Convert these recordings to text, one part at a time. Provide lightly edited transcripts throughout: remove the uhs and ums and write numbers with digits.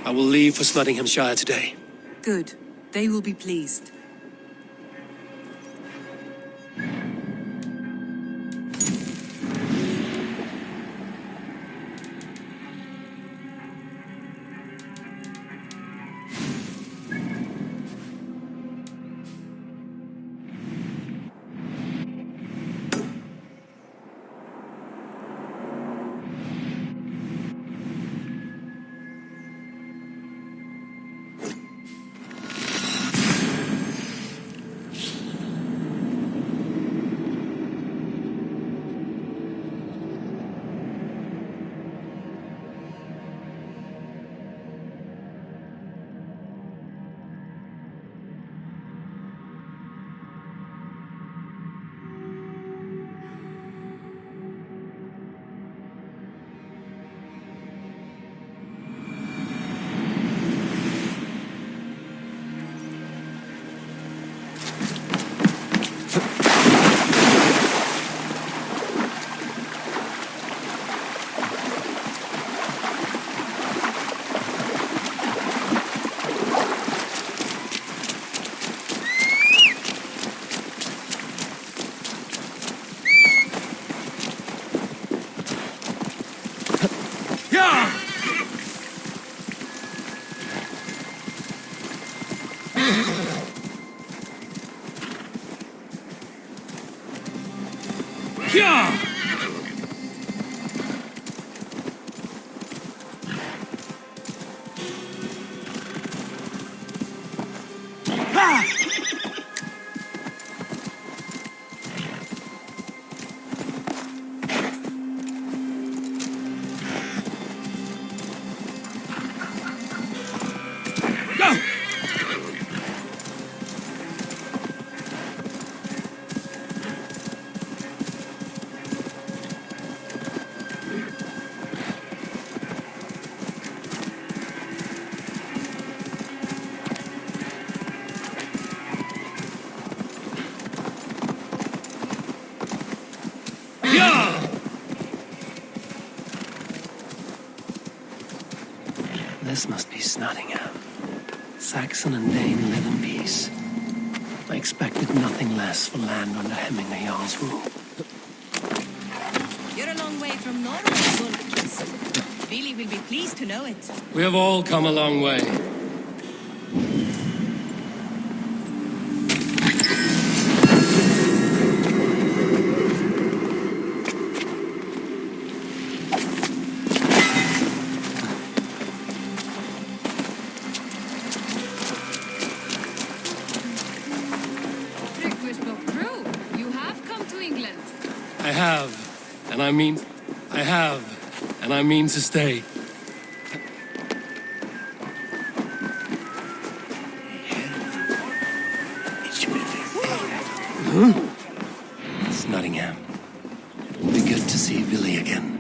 I will leave for Snotinghamscire today. Good. They will be pleased. This must be Snotingham. Saxon and Dane live in peace. I expected nothing less for land under Hemming Jarl's rule. You're a long way from Norway, Wolfkist. Billy will be pleased to know it. We have all come a long way. I mean to stay. It's Nottingham. It'll be good to see Billy again.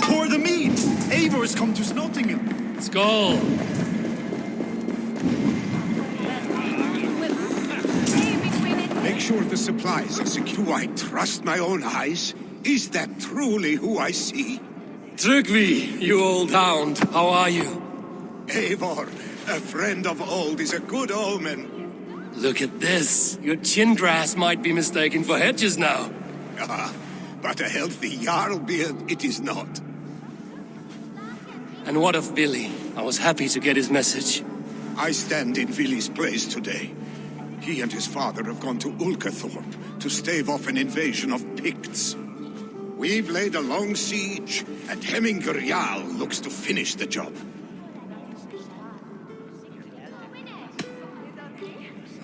Pour the meat! Eivor's come to Snotingham. Skull! Make sure the supplies are secure. Do I trust my own eyes? Is that truly who I see? Tryggvi, you old hound, how are you? Eivor, a friend of old is a good omen. Look at this. Your chin grass might be mistaken for hedges now. But a healthy Jarl beard it is not. And what of Billy? I was happy to get his message. I stand in Vili's place today. He and his father have gone to Ulkathorpe to stave off an invasion of Picts. We've laid a long siege, and Hemming Jarl looks to finish the job.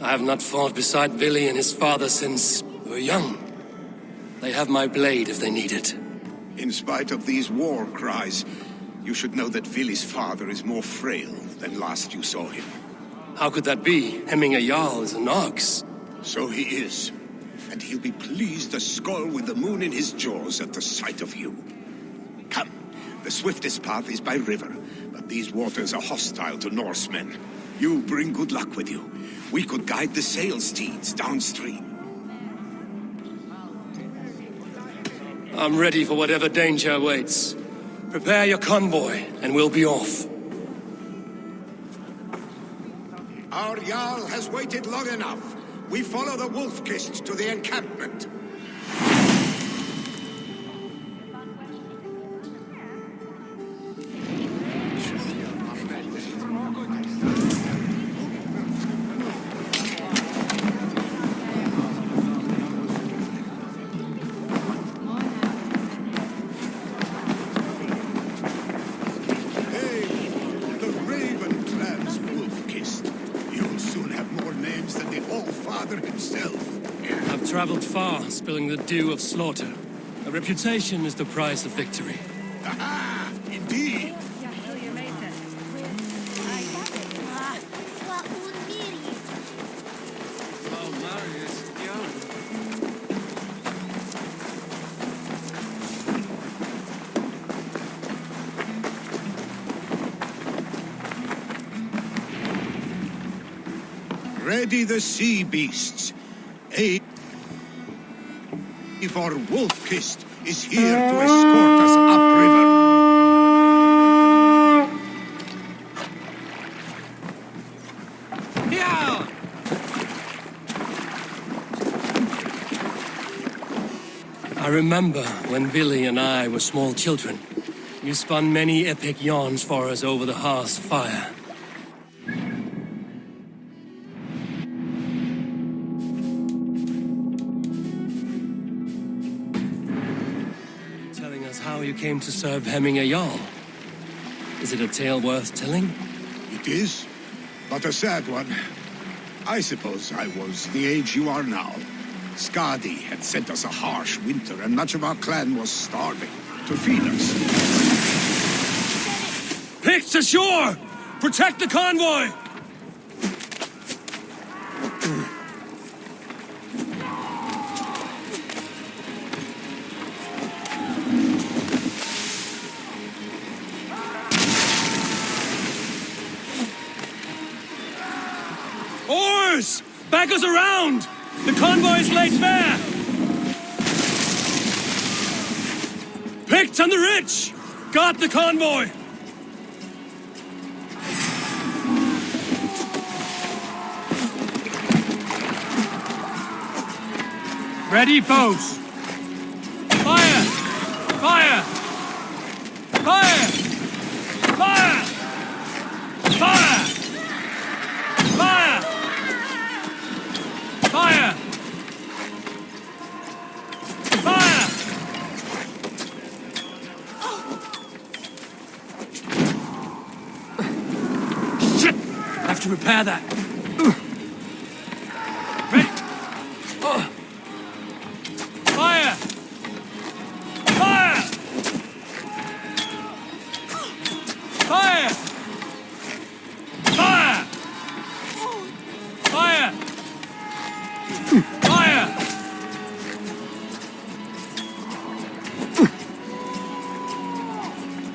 I have not fought beside Billy and his father since we were young. They have my blade if they need it. In spite of these war cries, you should know that Vili's father is more frail than last you saw him. How could that be? Hemming Jarl is an ox. So he is. And he'll be pleased as Skull with the moon in his jaws at the sight of you. Come, the swiftest path is by river, but these waters are hostile to Norsemen. You bring good luck with you. We could guide the sail steeds downstream. I'm ready for whatever danger awaits. Prepare your convoy, and we'll be off. Our Jarl has waited long enough. We follow the wolf-kissed to the encampment. I've traveled far, spilling the dew of slaughter. A reputation is the price of victory. Aha! Indeed! Ready the sea beasts. For Wolf-Kissed is here to escort us upriver. Yeah! I remember when Billy and I were small children. You spun many epic yarns for us over the hearth's fire. How you came to serve Hemming a Jarl. Is it a tale worth telling? It is, but a sad one. I suppose I was the age you are now. Skadi had sent us a harsh winter, and much of our clan was starving. To feed us. Picts ashore! Protect the convoy! Oars! Back us around! The convoy's laid bare! Picked on the rich! Got the convoy! Ready, bows! Fire! Fire! Fire! Fire! Fire! Fire! Fire! Fire! Shit! Have to repair that. Ready? Fire! Fire! Fire! Fire! Fire! Fire!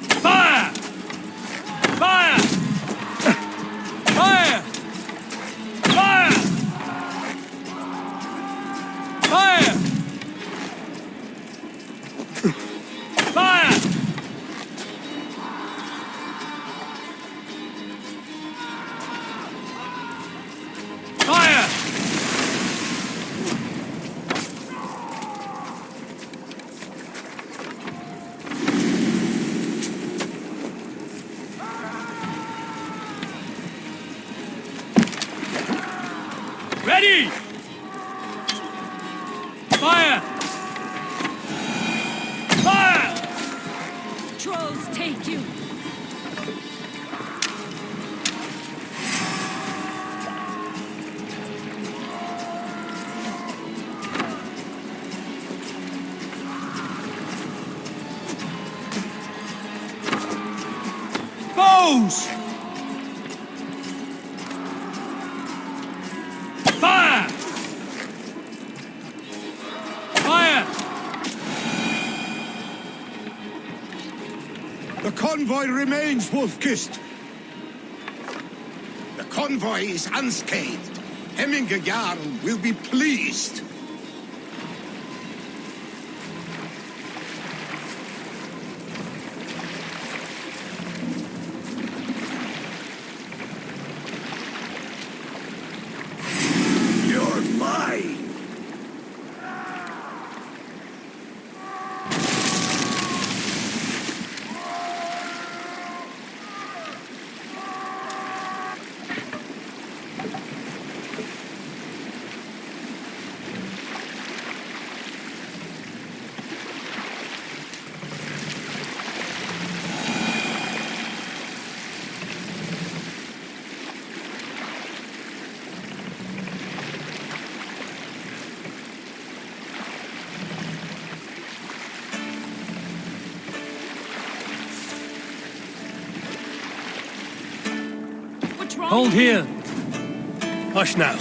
Fire! Fire! Fire! Fire! Fire! Fire! Fire! Ready! Fire! Fire! Trolls take you! Bows! Fire! Fire! The convoy remains, Wolf-Kissed. The convoy is unscathed. Hemming a Jarl will be pleased. Hold here. Hush now.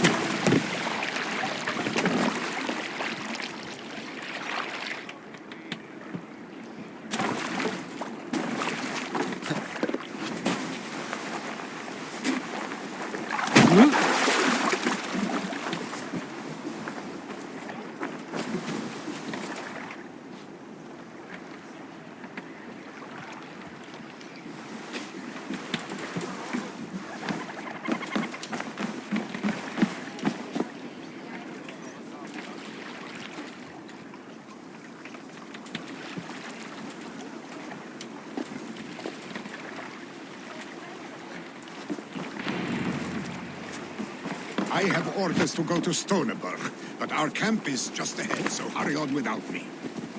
I have orders to go to Stoneberg, but our camp is just ahead, so hurry on without me.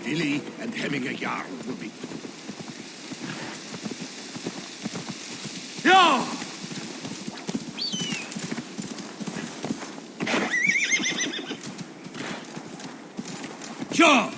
Willi and Hemming Jarl will be... Yeah! Yeah!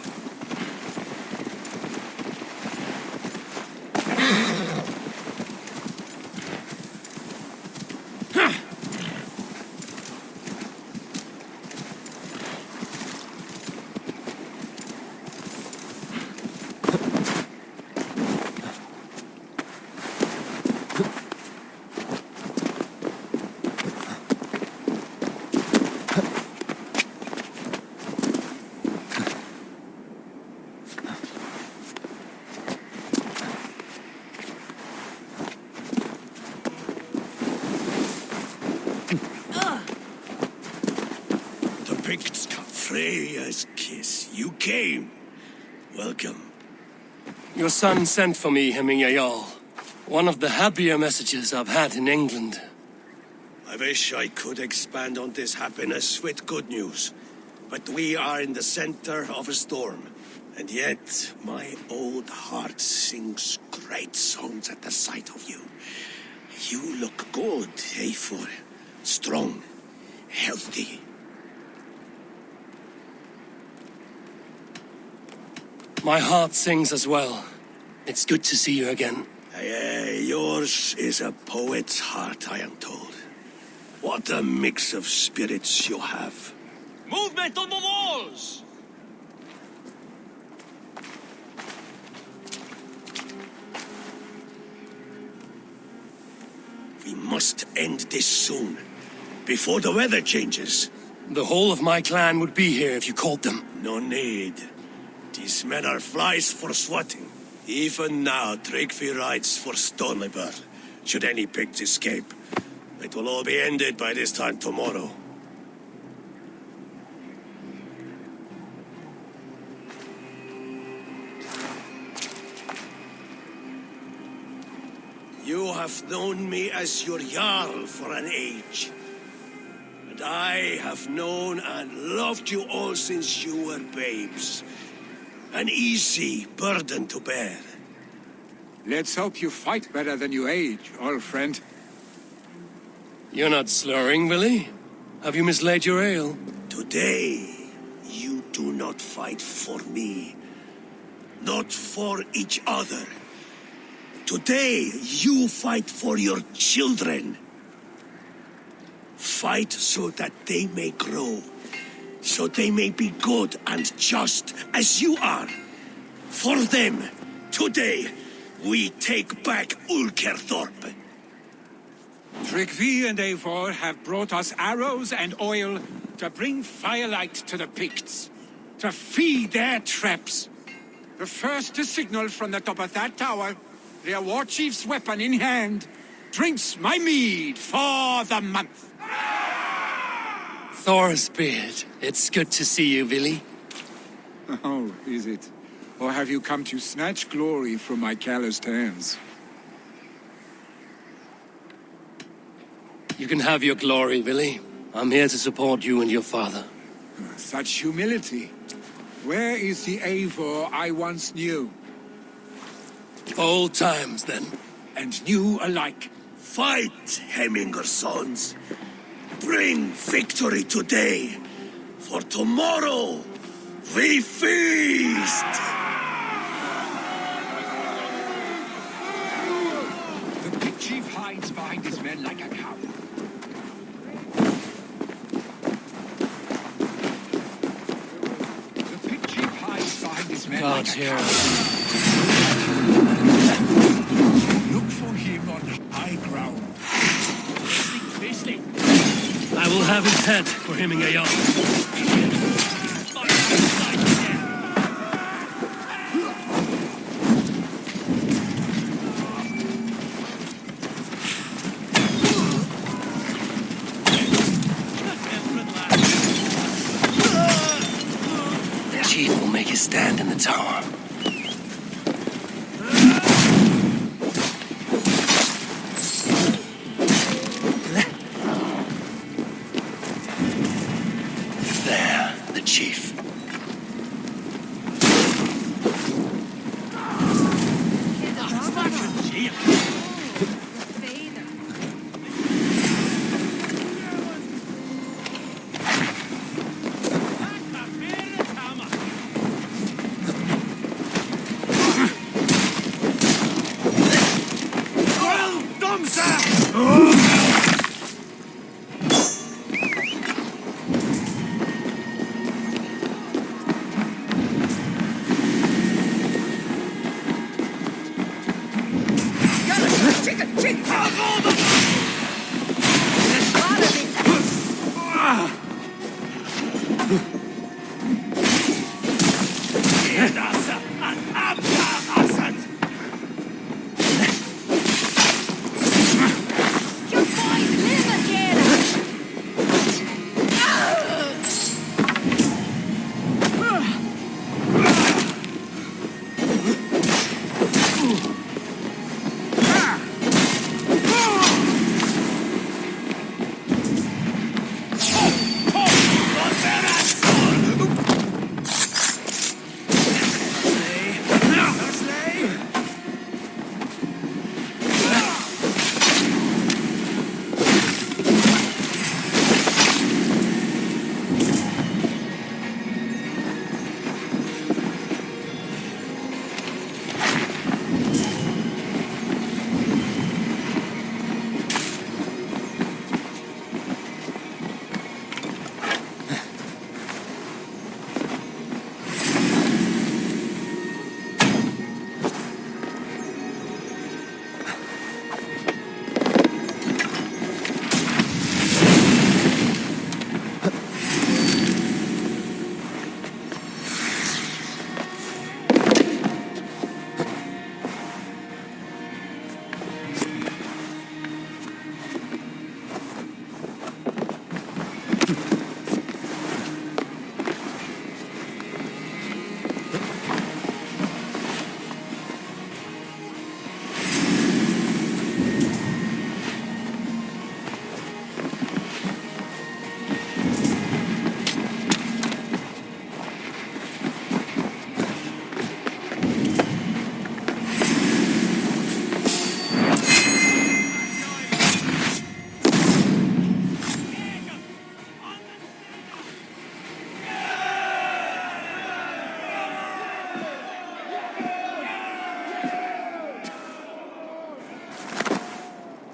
Freya's kiss. You came. Welcome. Your son sent for me, Hemming Jarl. One of the happier messages I've had in England. I wish I could expand on this happiness with good news. But we are in the center of a storm. And yet, my old heart sings great songs at the sight of you. You look good, Eivor. Strong. Healthy. My heart sings as well. It's good to see you again. Yours is a poet's heart, I am told. What a mix of spirits you have. Movement on the walls! We must end this soon, before the weather changes. The whole of my clan would be here if you called them. No need. These men are flies for swatting. Even now, Tryggvi rides for Stoneberg. Should any pigs escape, it will all be ended by this time tomorrow. You have known me as your Jarl for an age. And I have known and loved you all since you were babes. An easy burden to bear. Let's hope you fight better than you age, old friend. You're not slurring, Willie? Have you mislaid your ale? Today, you do not fight for me. Not for each other. Today, you fight for your children. Fight so that they may grow. So they may be good and just as you are. For them, today, we take back Ulkerthorpe. Tryggvi and Eivor have brought us arrows and oil to bring firelight to the Picts, to feed their traps. The first to signal from the top of that tower, their war chief's weapon in hand, drinks my mead for the month. Thor's beard. It's good to see you, Willie. Oh, is it? Or have you come to snatch glory from my calloused hands? You can have your glory, Willie. I'm here to support you and your father. Such humility. Where is the Eivor I once knew? Old times, then. And new alike. Fight, Hemminger sons. Bring victory today. For tomorrow, we feast! The big chief hides behind his men like a coward. this man God's like a hero. cow. Look for him on high ground. I will have his head for hemming a yarn. The chief will make his stand in the tower. There, the chief.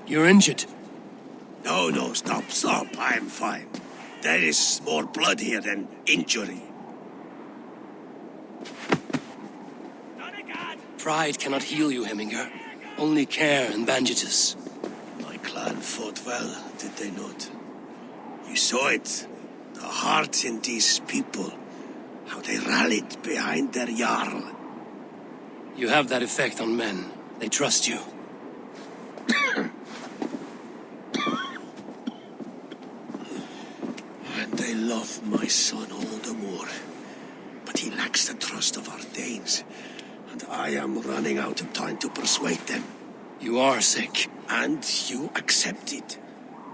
You're injured. No, stop. I'm fine. There is more blood here than injury. Pride cannot heal you, Hemminger. Only care and bandages. My clan fought well, did they not? You saw it. The heart in these people. How they rallied behind their Jarl. You have that effect on men. They trust you. And they love my son all the more. But he lacks the trust of our Danes. And I am running out of time to persuade them. You are sick. And you accept it.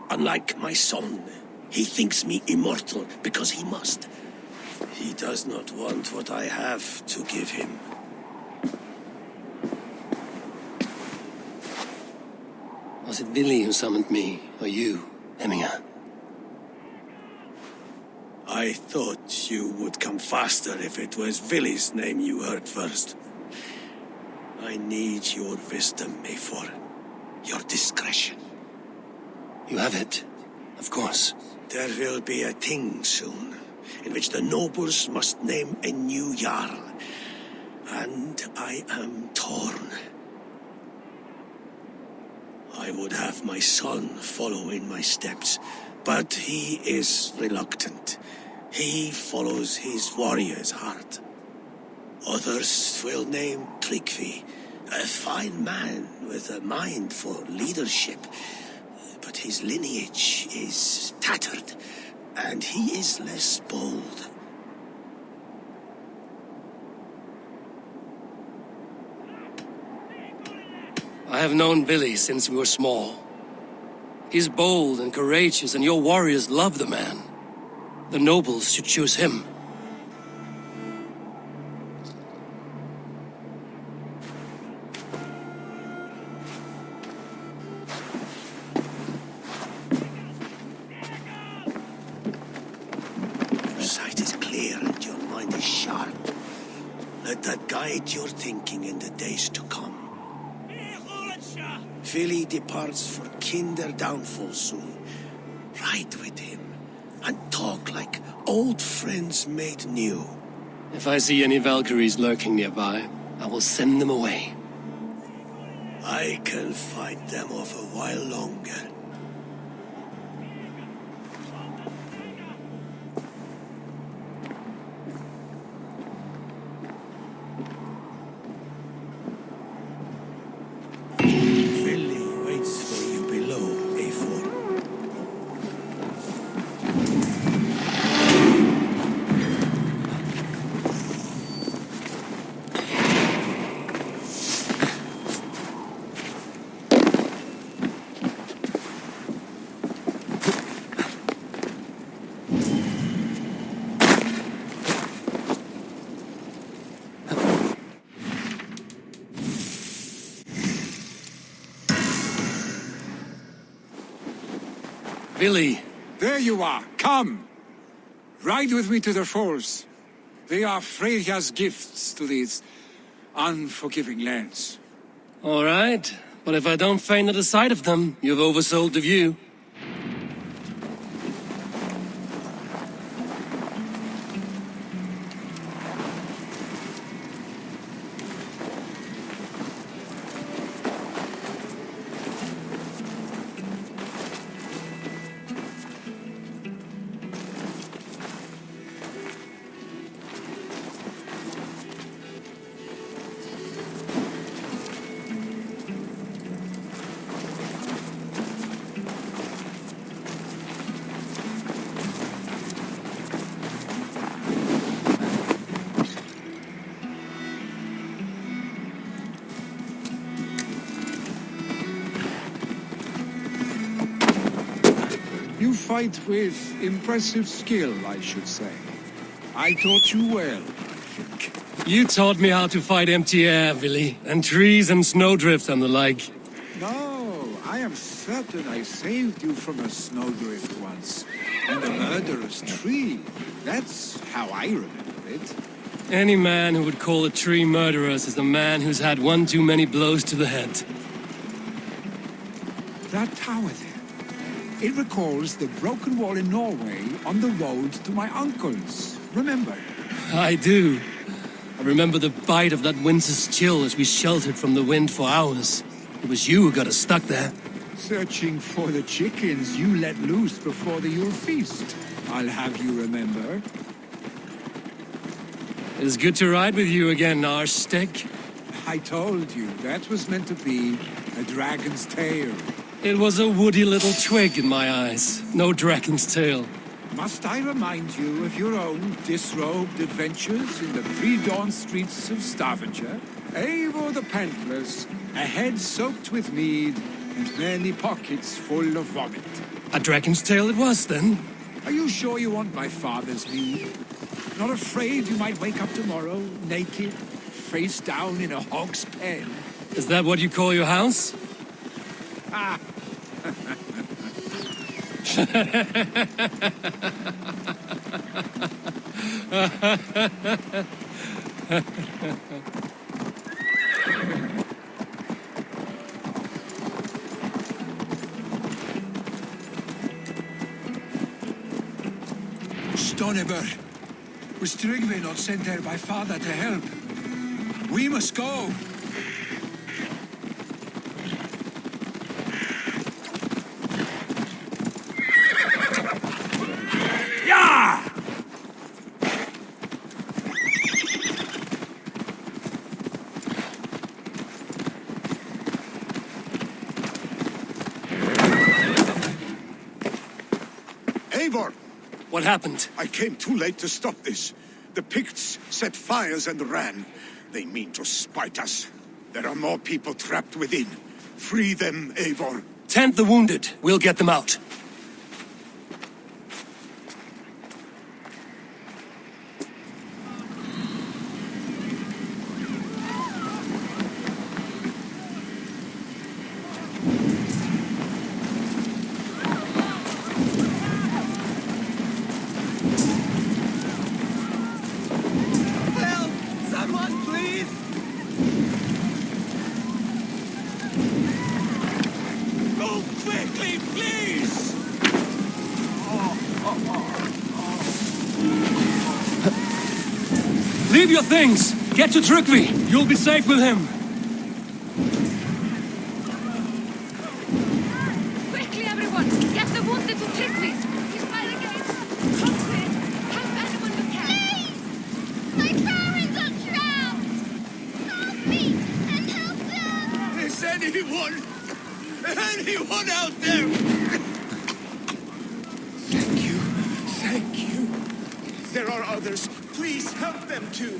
Unlike my son, he thinks me immortal because he must. He does not want what I have to give him. Was it Vili who summoned me, or you, Hemminger? I thought you would come faster if it was Vili's name you heard first. I need your wisdom, Mayfor. Your discretion. You have it, of course. There will be a thing soon, in which the nobles must name a new Jarl. and I am torn. I would have my son follow in my steps, but he is reluctant. He follows his warrior's heart. Others will name Tryggvi, a fine man with a mind for leadership, but his lineage is tattered, and he is less bold. I have known Billy since we were small. He's bold and courageous, and your warriors love the man. The nobles should choose him. Your sight is clear and your mind is sharp. Let that guide your thinking in the days to come. Vili departs for Kinder downfall soon. Ride with him and talk like old friends made new. If I see any Valkyries lurking nearby, I will send them away. I can fight them off a while longer. Vili waits for you below, A4. Billy, There you are. Come. Ride with me to the falls. They are Freya's gifts to these unforgiving lands. all right. But if I don't faint at the sight of them, you've oversold the view. You fight with impressive skill, I should say. I taught you well, I think. You taught me how to fight empty air, Billy, and trees and snowdrift and the like. No, I am certain I saved you from a snowdrift once. And a murderous tree. That's how I remember it. Any man who would call a tree murderous is a man who's had one too many blows to the head. That tower there. It recalls the broken wall in Norway on the road to my uncle's. Remember? I do. I remember the bite of that winter's chill as we sheltered from the wind for hours. It was you who got us stuck there. Searching for the chickens you let loose before the Yule feast. I'll have you remember. It's good to ride with you again, Arstick. I told you, that was meant to be a dragon's tail. It was a woody little twig in my eyes. No dragon's tail. Must I remind you of your own disrobed adventures in the pre-dawn streets of Stavanger? Eivor the Pantless, a head soaked with mead, and many pockets full of vomit. A dragon's tail it was, then? Are you sure you want my father's mead? Not afraid you might wake up tomorrow, naked, face down in a hog's pen? Is that what you call your house? Ah! Stoneber, was Tryggvi not sent there by father to help? We must go. Yeah! Eivor! What happened? I came too late to stop this. The Picts set fires and ran. They mean to spite us. There are more people trapped within. Free them, Eivor. Tend the wounded. We'll get them out. Help! Someone, please! Go quickly, please! Leave your things! Get to Tryggvi! You'll be safe with him! Quickly, everyone! Get the wounded to Tryggvi! He's by the gates! Come quick! Help anyone you can! Please! My parents are drowned! Help me and help them! Is anyone out there? Thank you. Thank you. There are others. Please help them too.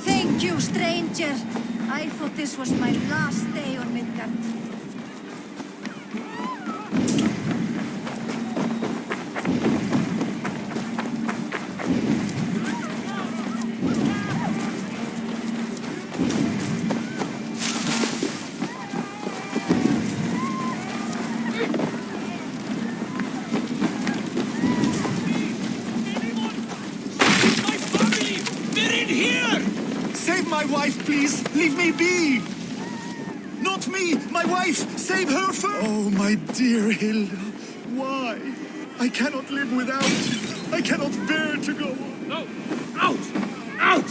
Thank you, stranger. I thought this was my last day on Midgard. My family! They're in here! Save my wife, please! Leave me be! Not me! My wife! Save her first! Oh, my dear Hilda. Why? I cannot live without you. I cannot bear to go on. No! Out! Out!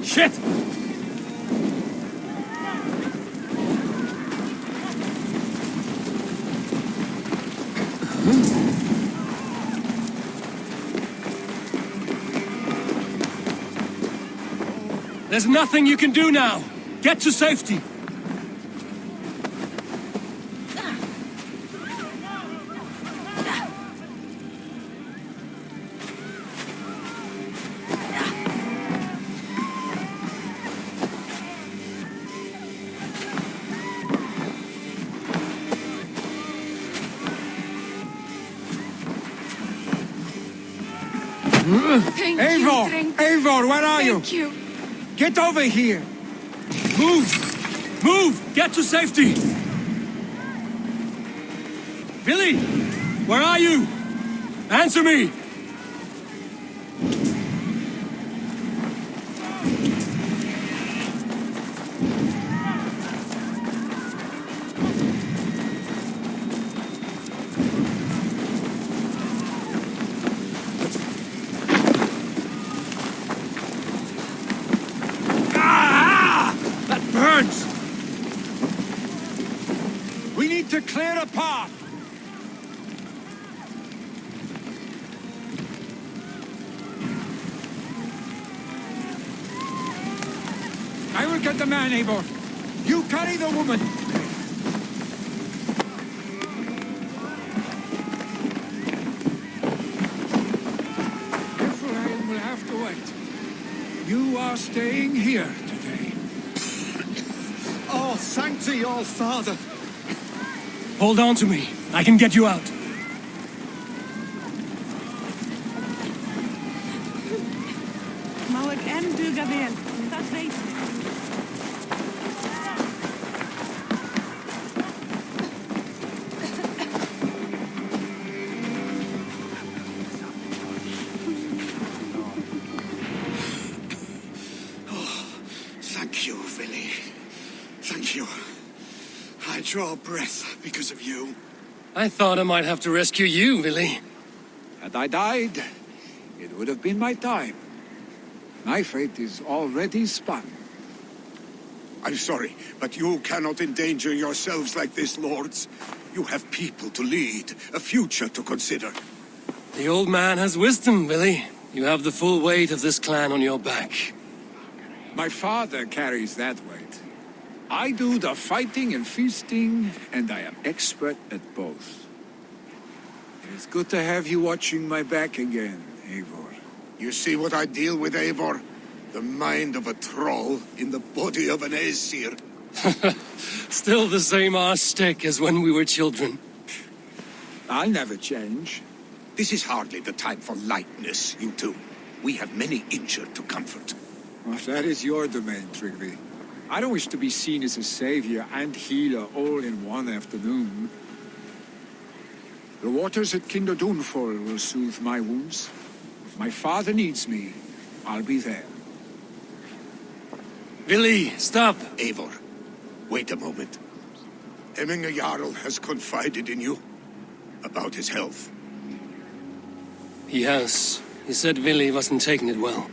Shit! There's nothing you can do now. Get to safety. Thank Eivor! you, Drink. Eivor, where are you? Thank you. Get over here! Move! Move! Get to safety! Billy! Where are you? Answer me! That burns! We need to clear a path! I will get the man, Eivor. You carry the woman. Ephraim will have to wait. You are staying here today. Oh, thank thee, all father. Hold on to me. I can get you out. Má ek en duga vel. Dat weet ik. Thank you, Billy. Thank you. I draw breath because of you. I thought I might have to rescue you, Willy. Had I died, it would have been my time. My fate is already spun. I'm sorry, but you cannot endanger yourselves like this, lords. You have people to lead, a future to consider. The old man has wisdom, Willy. You have the full weight of this clan on your back. My father carries that weight. I do the fighting and feasting, and I am expert at both. It is good to have you watching my back again, Eivor. You see what I deal with, Eivor? The mind of a troll in the body of an Aesir. Still the same arse stick as when we were children. I'll never change. This is hardly the time for lightness, you two. We have many injured to comfort. Well, that is your domain, Tryggvi. I don't wish to be seen as a savior and healer all in one afternoon. The waters at Kinder Dunfall will soothe my wounds. If my father needs me, I'll be there. Willy, stop! Eivor, wait a moment. Hemminger Jarl has confided in you about his health. He has. He said Willy wasn't taking it well.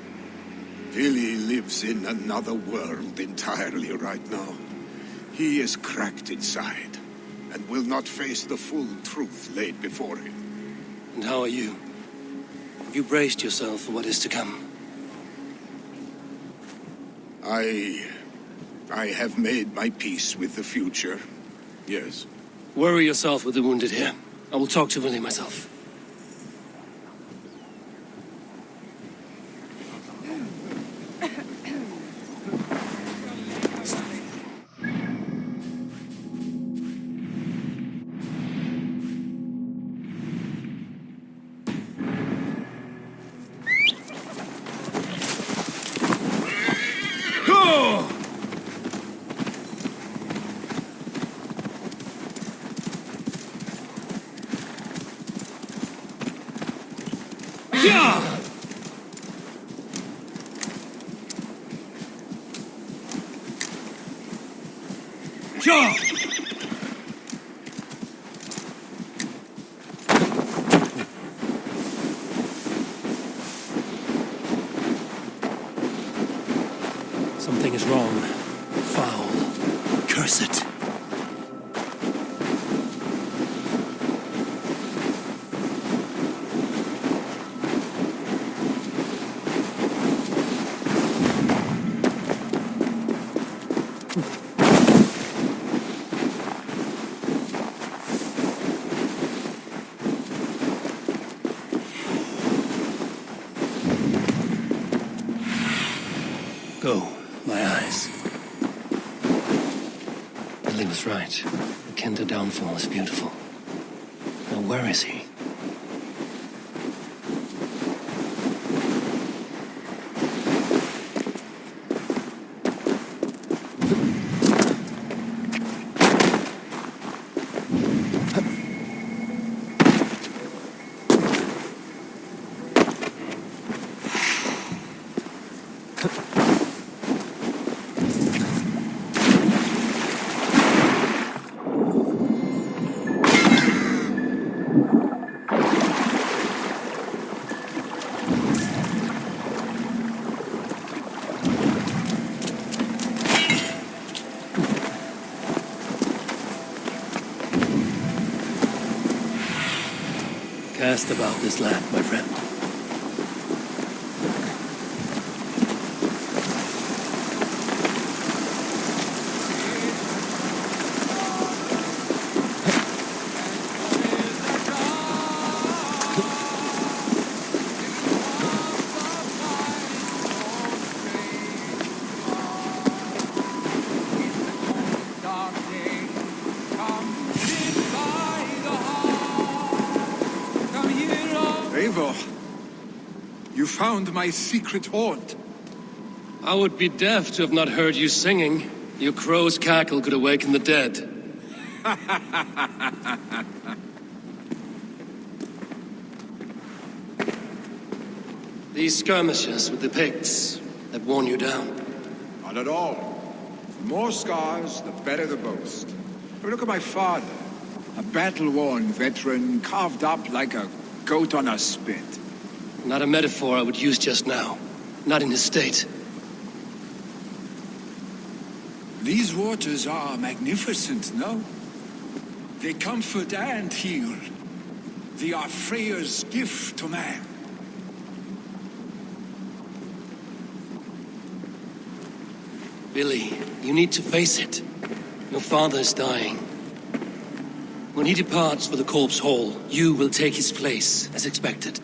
Willy lives in another world entirely right now. He is cracked inside, and will not face the full truth laid before him. And how are you? Have you braced yourself for what is to come? I have made my peace with the future, yes. Worry yourself with the wounded here. I will talk to Willy myself. Something is wrong. Foul. Curse it. Go, my eyes. Billy was right. The Kinder downfall is beautiful. Now where is he? Cast about this land, my friend. found my secret haunt. I would be deaf to have not heard you singing. Your crow's cackle could awaken the dead. These skirmishes with the Picts that worn you down. Not at all. The more scars, the better the boast. But look at my father. A battle-worn veteran, carved up like a goat on a spit. Not a metaphor I would use just now. Not in his state. These waters are magnificent, no? They comfort and heal. They are Freya's gift to man. Billy, you need to face it. Your father is dying. When he departs for the Corpse Hall, you will take his place, as expected.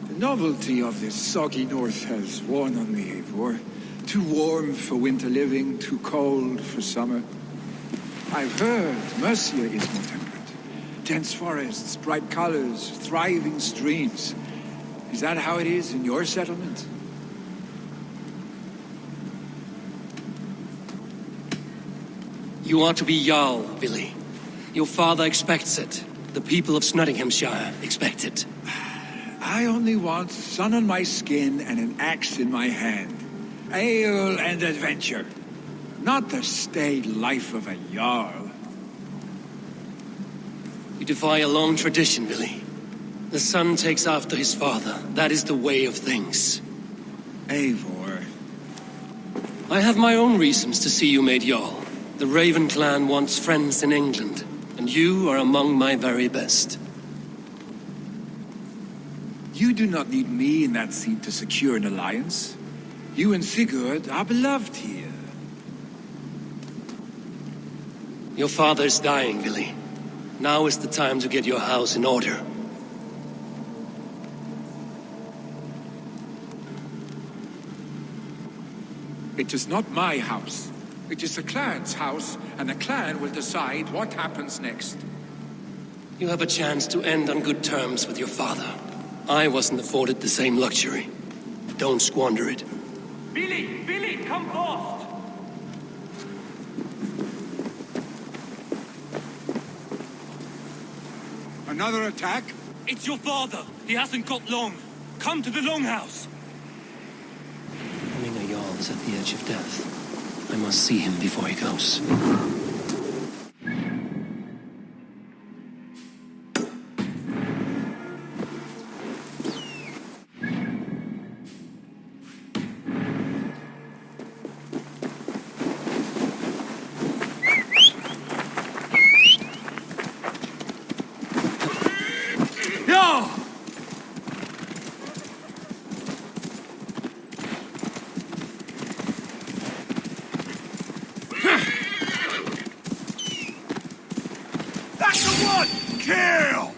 The novelty of this soggy north has worn on me, Eivor. Too warm for winter living, too cold for summer. I've heard Mercia is more temperate. Dense forests, bright colors, thriving streams. Is that how it is in your settlement? You are to be Jarl, Billy. Your father expects it. The people of Snotinghamscire expect it. I only want sun on my skin and an axe in my hand. Ale and adventure. Not the staid life of a Jarl. You defy a long tradition, Billy. The son takes after his father. That is the way of things. Eivor. I have my own reasons to see you made Jarl. The Raven clan wants friends in England, and you are among my very best. You do not need me in that seat to secure an alliance. You and Sigurd are beloved here. Your father is dying, Billy. Now is the time to get your house in order. It is not my house. It is the clan's house, and the clan will decide what happens next. You have a chance to end on good terms with your father. I wasn't afforded the same luxury. Don't squander it. Billy! Billy, come fast! Another attack? It's your father. He hasn't got long. Come to the longhouse. Hemming a Jarl is at the edge of death. I must see him before he goes. That's the one! Kill!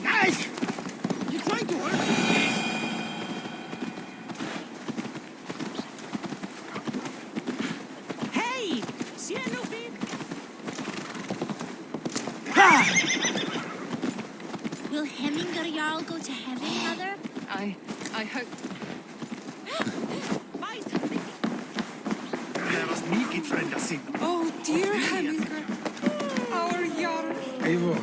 Guys! You're trying to hurt me! Hey! See a new bit? Will Hemminger Jarl go to heaven, Mother? I hope. Oh, dear Hemminger. Our Jarl. Eivor.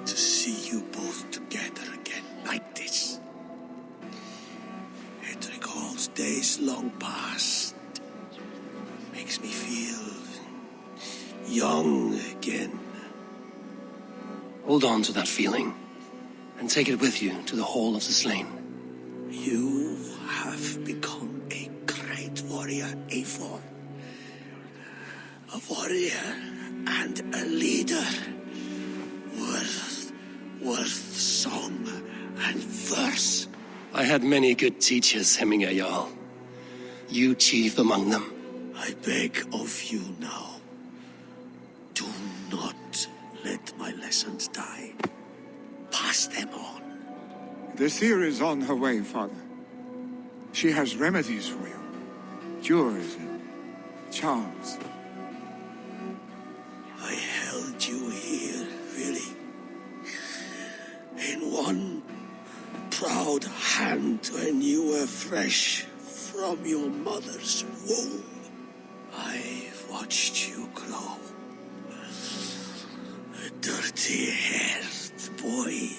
To see you both together again like this. It recalls days long past. Makes me feel young again. Hold on to that feeling, and take it with you to the Hall of the Slain. You have become a great warrior, Eivor. A warrior and a leader. Worth song and verse. I had many good teachers, Hemming a Jarl. You chief among them. I beg of you now, do not let my lessons die. pass them on. The seer is on her way, Father. She has remedies for you. Cures and charms. I held you here, Willie. In one proud hand when you were fresh from your mother's womb. I've watched you grow. A dirty-haired boy,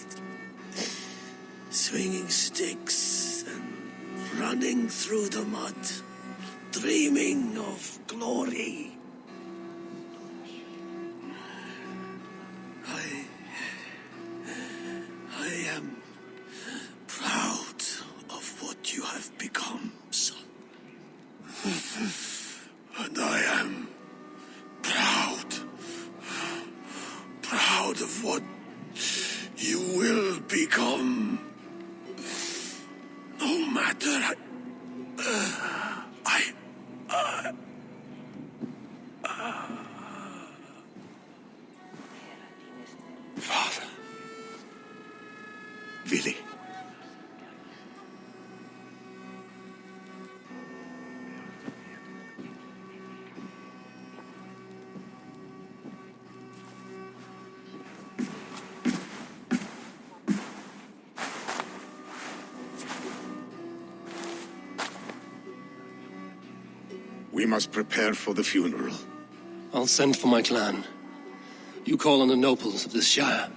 swinging sticks and running through the mud, dreaming of glory. I am proud of what you have become, son. And I am proud of what you will become. No matter Father. Willie. We must prepare for the funeral. I'll send for my clan. You call on the nobles of this shire.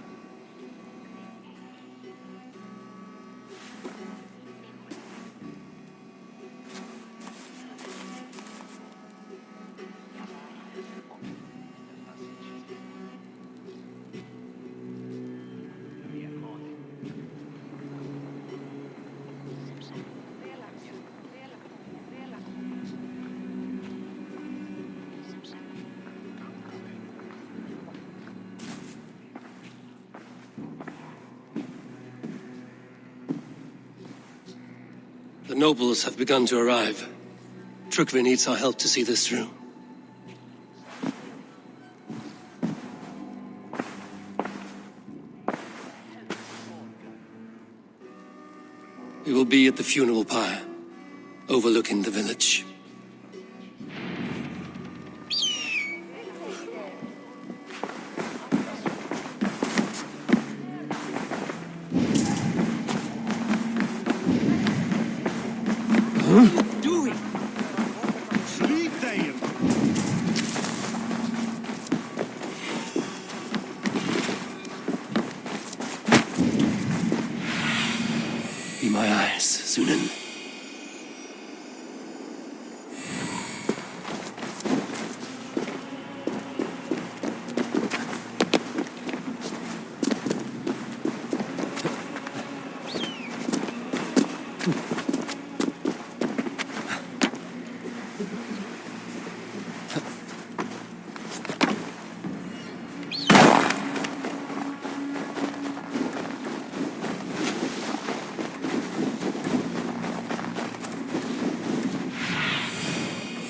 The nobles have begun to arrive. Trukvi needs our help to see this through. We will be at the funeral pyre, overlooking the village. Sleep there. Be my eyes, Sunan.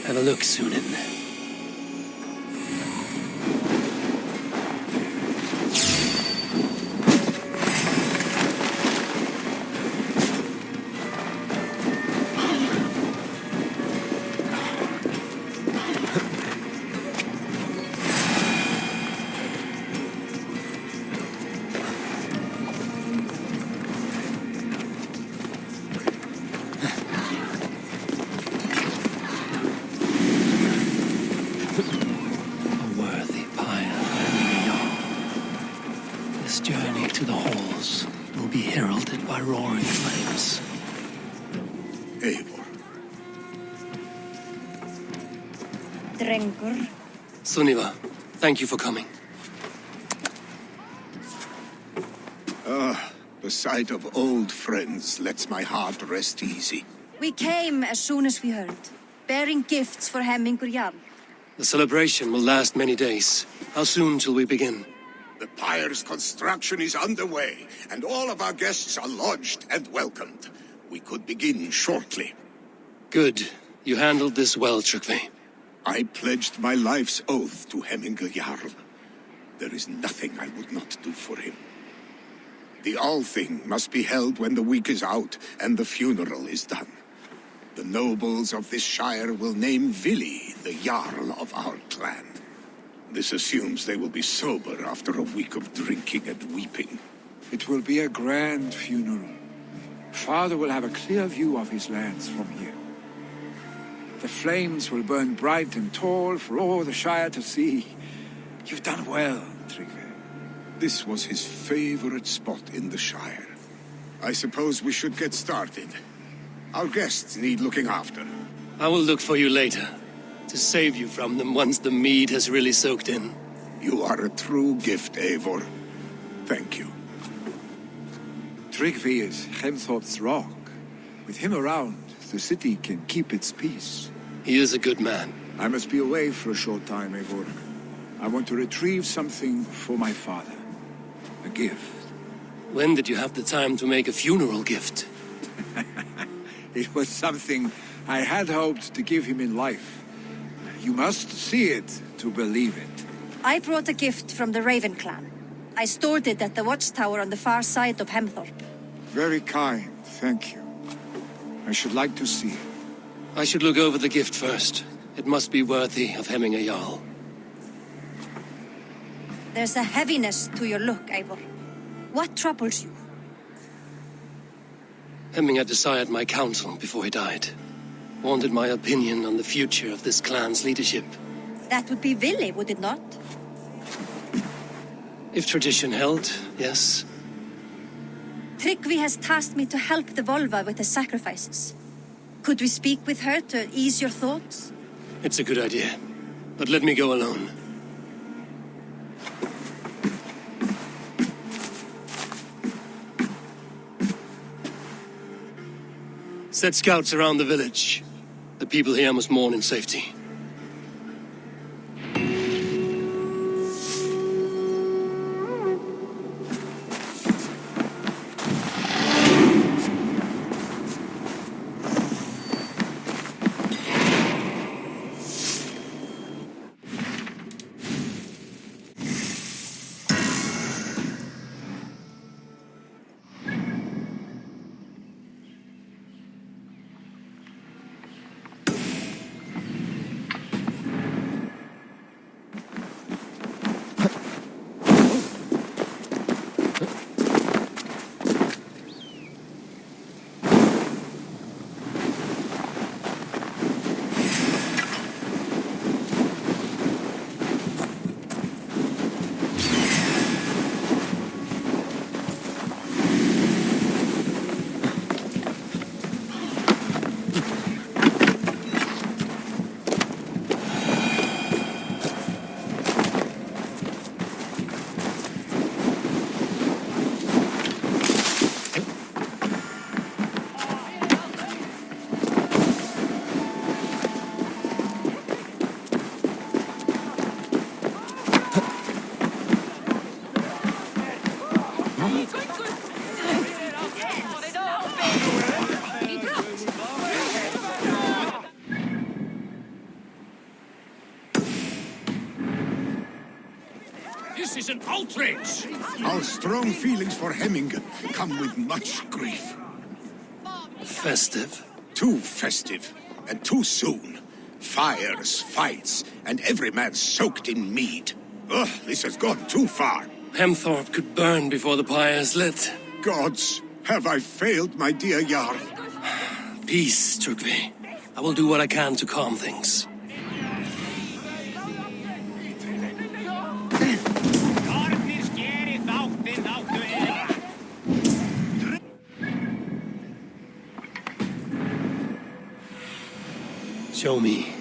Have a look, Sunan. This journey to the halls will be heralded by roaring flames. Eivor. Drengur. Sunniva, thank you for coming. The sight of old friends lets my heart rest easy. We came as soon as we heard, bearing gifts for Hemmingur Jarl. The celebration will last many days. How soon shall we begin? The pyre's construction is underway, and all of our guests are lodged and welcomed. We could begin shortly. Good. You handled this well, Trukvi. I pledged my life's oath to Hemmingur Jarl. There is nothing I would not do for him. The All-Thing must be held when the week is out and the funeral is done. The nobles of this shire will name Vili the Jarl of our clan. This assumes they will be sober after a week of drinking and weeping. It will be a grand funeral. Father will have a clear view of his lands from here. The flames will burn bright and tall for all the Shire to see. You've done well, Tryggvi. This was his favorite spot in the Shire. I suppose we should get started. Our guests need looking after. I will look for you later, to save you from them once the mead has really soaked in. You are a true gift, Eivor. Thank you. Tryggvi is Hemthorpe's rock. With him around, the city can keep its peace. He is a good man. I must be away for a short time, Eivor. I want to retrieve something for my father. A gift. When did you have the time to make a funeral gift? It was something I had hoped to give him in life. You must see it to believe it. I brought a gift from the Raven clan. I stored it at the watchtower on the far side of Hemthorpe. Very kind, thank you. I should like to see it. I should look over the gift first. It must be worthy of hemming a Jarl. There's a heaviness to your look, Eivor. What troubles you? Hemming had desired my counsel before he died. Wanted my opinion on the future of this clan's leadership. That would be Vili, would it not? If tradition held, yes. Tryggvi has tasked me to help the Volva with the sacrifices. Could we speak with her to ease your thoughts? It's a good idea. But let me go alone. Set scouts around the village. The people here must mourn in safety. This is an outrage! Our strong feelings for Hemming come with much grief. Festive? Too festive, and too soon. Fires, fights, and every man soaked in mead. Ugh, this has gone too far. Hemthorpe could burn before the pyre is lit. Gods, have I failed, my dear Jarl? Peace, Tryggvi. I will do what I can to calm things. Show me.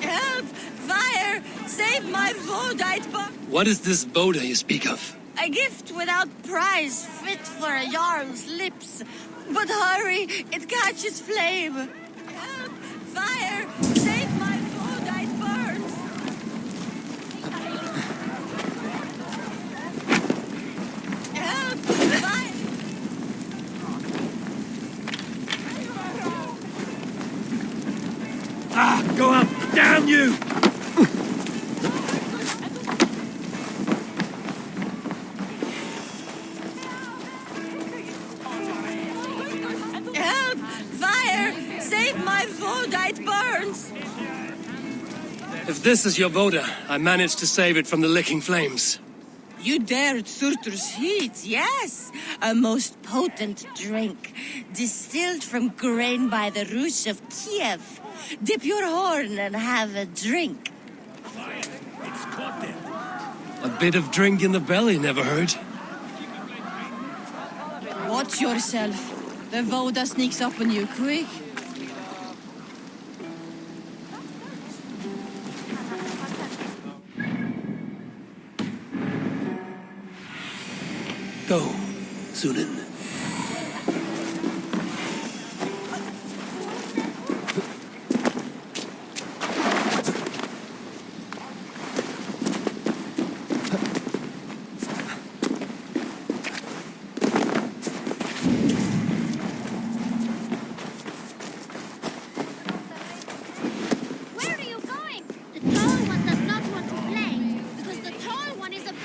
Help! Fire! Save my Vodite box! What is this Boda you speak of? A gift without price, fit for a Jarl's lips. But hurry, it catches flame. Help! Fire! Save my Vodite burns! Help! Fire! on you! Help! Fire! Save my food, it burns! If this is your Voda, I managed to save it from the licking flames. You dared Surtur's heat, yes. A most potent drink, distilled from grain by the Rus of Kiev. Dip your horn and have a drink. A bit of drink in the belly never hurt. Watch yourself. The Voda sneaks up on you quick. Go, Sunan. Where are you going? The tall one does not want to play, because the tall one is a... The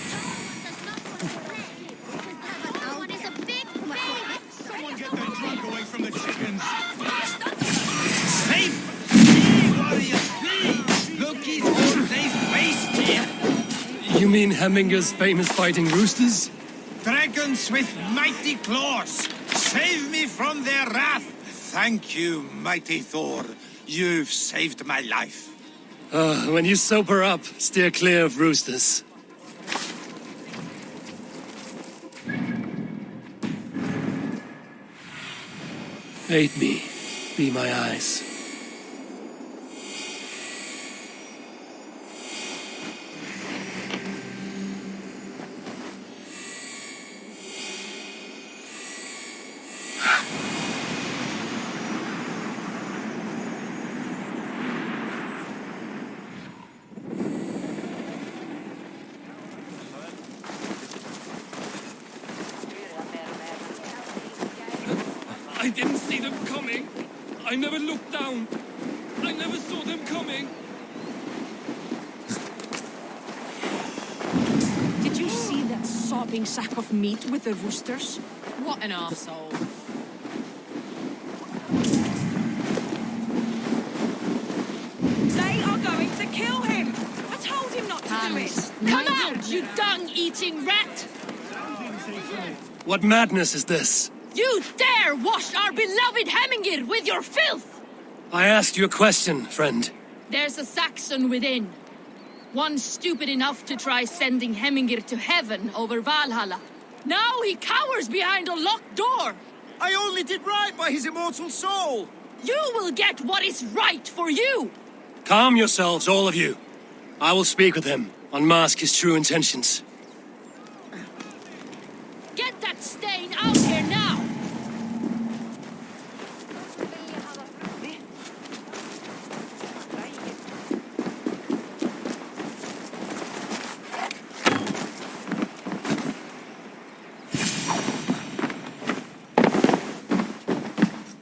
tall one does not want to play, because the tall one is a big baby. Someone get that drunk away from the chickens! Save me, warrior, please! Look, his whole place waste here! You mean Hemminger's famous fighting roosters? Dragons with mighty claws! Save me from their wrath! Thank you, mighty Thor. You've saved my life. When you sober up, steer clear of roosters. Aid me. Be my eyes. I didn't see them coming. I never looked down. I never saw them coming. Did you see that sobbing sack of meat with the roosters? What an arsehole. They are going to kill him! I told him not to do it! Come out, you dung-eating rat! What madness is this? You dare wash our beloved Hemmingir with your filth! I asked you a question, friend. There's a Saxon within. One stupid enough to try sending Hemmingir to heaven over Valhalla. Now he cowers behind a locked door! I only did right by his immortal soul! You will get what is right for you! Calm yourselves, all of you. I will speak with him, unmask his true intentions. Get that stain out here now!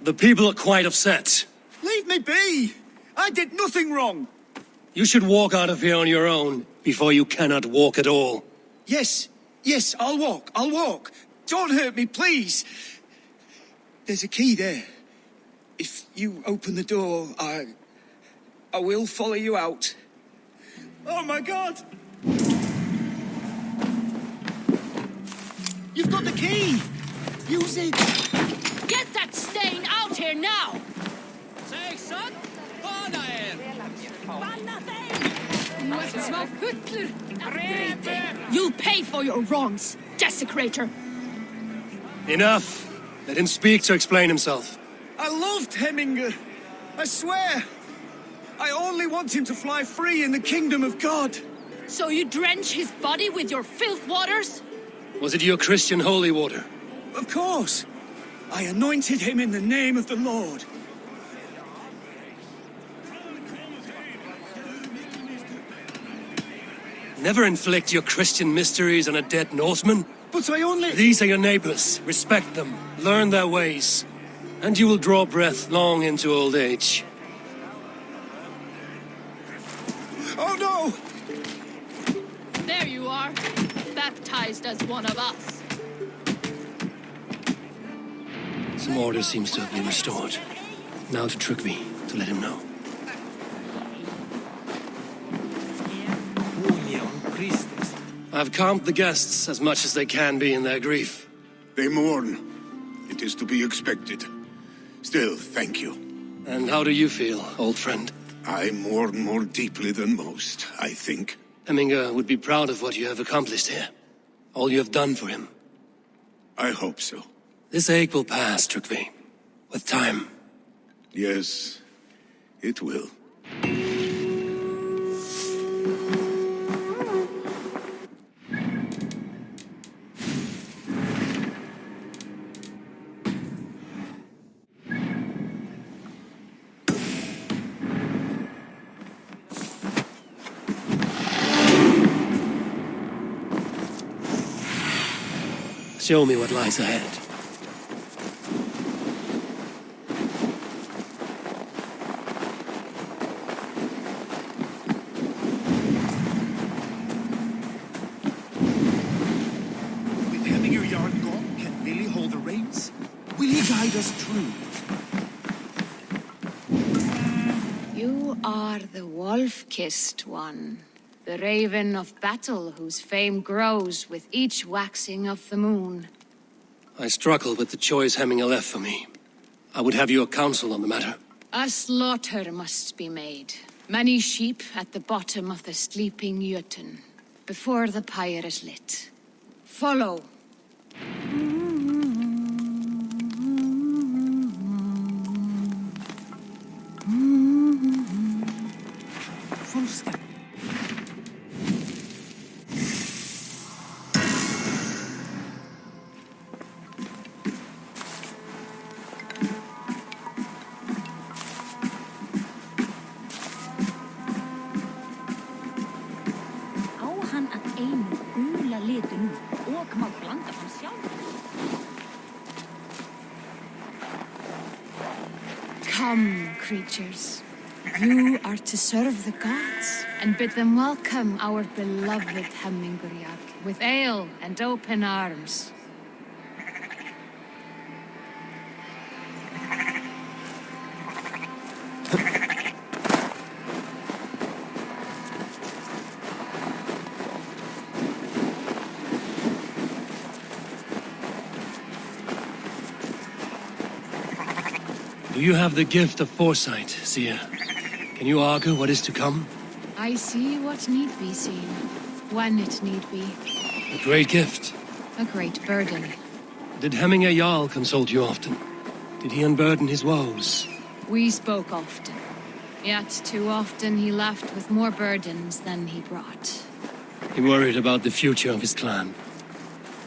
The people are quite upset. Leave me be! I did nothing wrong! You should walk out of here on your own before you cannot walk at all. Yes, I'll walk. Don't hurt me, please. There's a key there. If you open the door, I will follow you out. Oh my God! You've got the key! Use it! Get that stain out here now! You'll pay for your wrongs, desecrator! Enough! Let him speak to explain himself. I loved Hemminger. I swear. I only want him to fly free in the kingdom of God. So you drench his body with your filth waters? Was it your Christian holy water? Of course. I anointed him in the name of the Lord. Never inflict your Christian mysteries on a dead Norseman. But I only... These are your neighbors. Respect them. Learn their ways. And you will draw breath long into old age. are, baptized as one of us. Some order seems to have been restored. Now to Trygve, to let him know. I've calmed the guests as much as they can be in their grief. They mourn. It is to be expected. Still, thank you. And how do you feel, old friend? I mourn more deeply than most, I think. Hemminger would be proud of what you have accomplished here. All you have done for him. I hope so. This ache will pass, Trygve. With time. Yes, it will. Show me what lies ahead. With Hemminger Yard gone, can Willy hold the reins? Will he guide us true? You are the wolf-kissed one. The raven of battle whose fame grows with each waxing of the moon. I struggle with the choice Hemminger left for me. I would have your counsel on the matter. A slaughter must be made. Many sheep at the bottom of the sleeping Jötun, before the pyre is lit. Follow. Full step. Come, creatures. You are to serve the gods and bid them welcome our beloved Hemmingur with ale and open arms. Do you have the gift of foresight, seer? Can you argue what is to come? I see what need be seen, when it need be. A great gift. A great burden. Did Hemminger Jarl consult you often? Did he unburden his woes? We spoke often. Yet too often he left with more burdens than he brought. He worried about the future of his clan.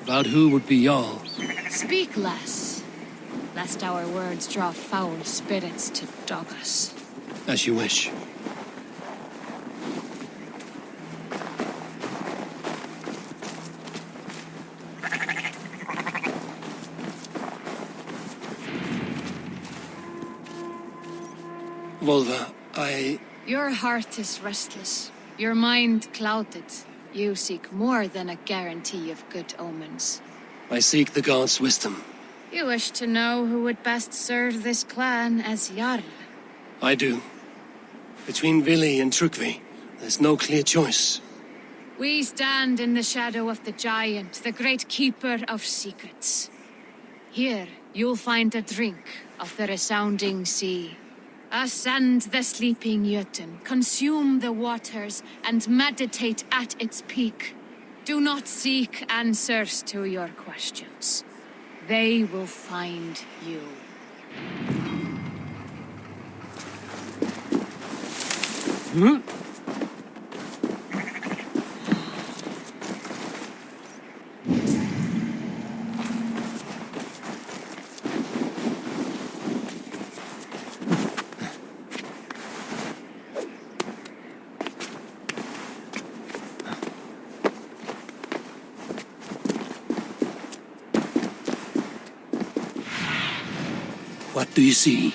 About who would be Jarl. Speak less, lest our words draw foul spirits to dog us. As you wish. Volva, Your heart is restless, your mind clouded. You seek more than a guarantee of good omens. I seek the gods' wisdom. You wish to know who would best serve this clan as Jarl. I do. Between Vili and Trygve, there's no clear choice. We stand in the shadow of the giant, the great keeper of secrets. Here, you'll find a drink of the resounding sea. Ascend the sleeping Jötun, consume the waters, and meditate at its peak. Do not seek answers to your questions. They will find you. What do you see?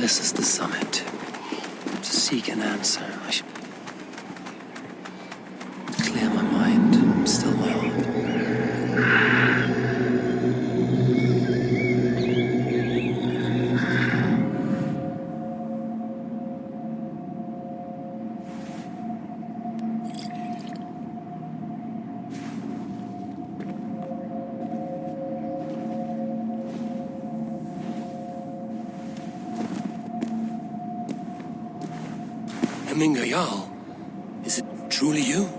This is the summit. To seek an answer, I should clear my mind. I'm still well. Jarl, is it truly you?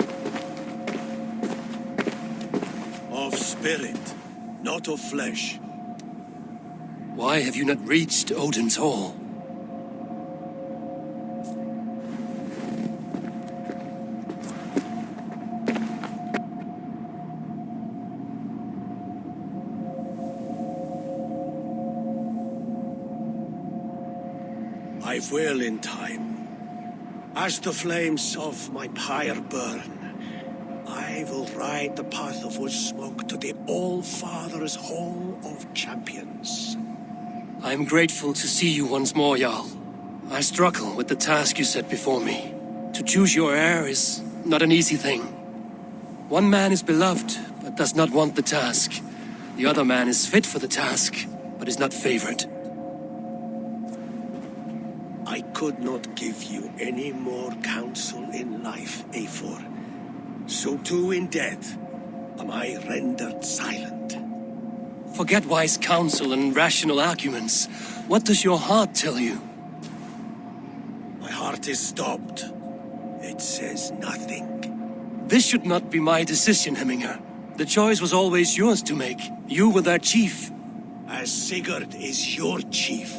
Of spirit, not of flesh. Why have you not reached Odin's Hall? I will in time. As the flames of my pyre burn, I will ride the path of wood smoke to the All-Father's Hall of Champions. I am grateful to see you once more, Jarl. I struggle with the task you set before me. To choose your heir is not an easy thing. One man is beloved, but does not want the task. The other man is fit for the task, but is not favored. I could not give you any more counsel in life, Eivor. So too in death am I rendered silent. Forget wise counsel and rational arguments. What does your heart tell you? My heart is stopped. It says nothing. This should not be my decision, Hemminger. The choice was always yours to make. You were their chief. As Sigurd is your chief.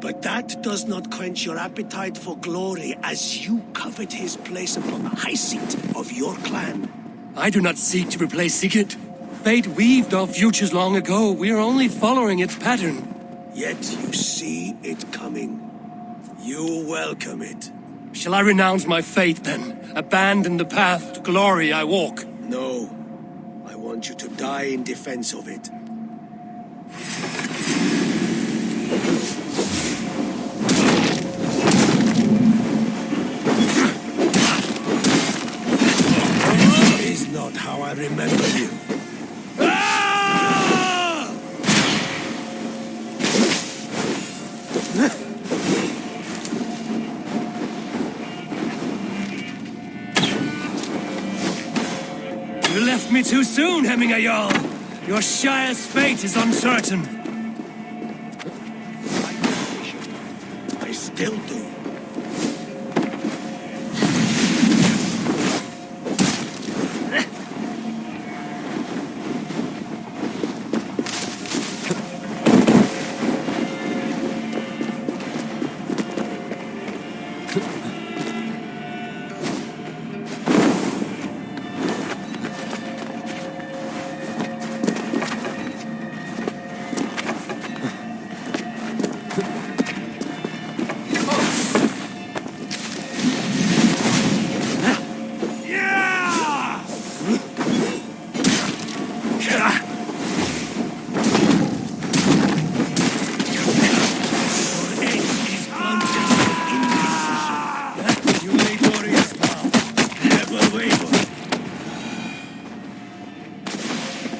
But that does not quench your appetite for glory as you covet his place upon the high seat of your clan. I do not seek to replace Sigurd. Fate weaved our futures long ago. We are only following its pattern. Yet you see it coming. You welcome it. Shall I renounce my fate then? Abandon the path to glory I walk? No. I want you to die in defense of it. Not how I remember you. Ah! You left me too soon, Hemminger Jarl. Your shire's fate is uncertain. I still do.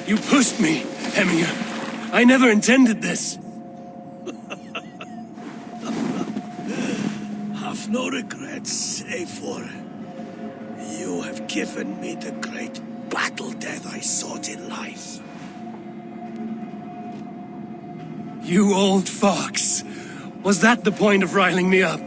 You pushed me, Hemminger. I never intended this. Have no regrets, Eivor. You have given me the great battle death I sought in life. You old fox. Was that the point of riling me up?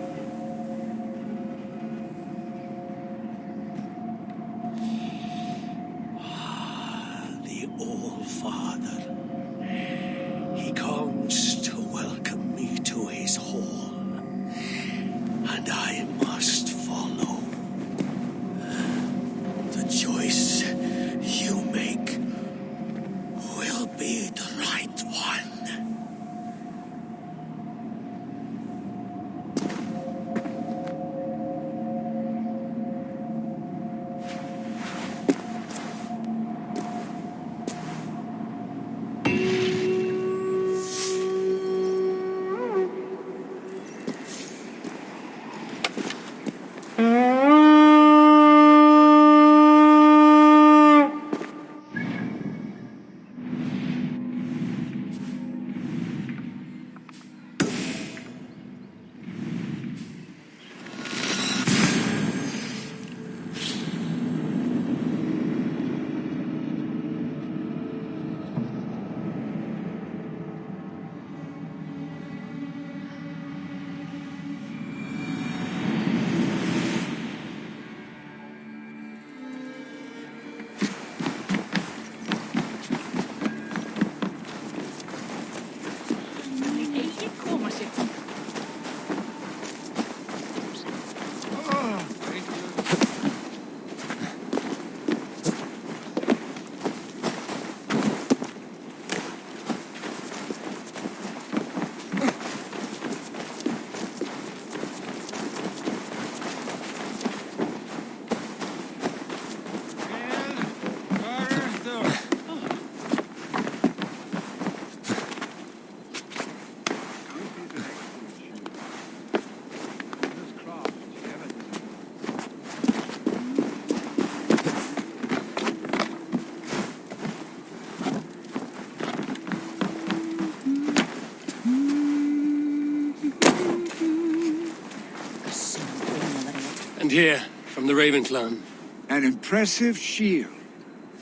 here, from the Raven clan. An impressive shield.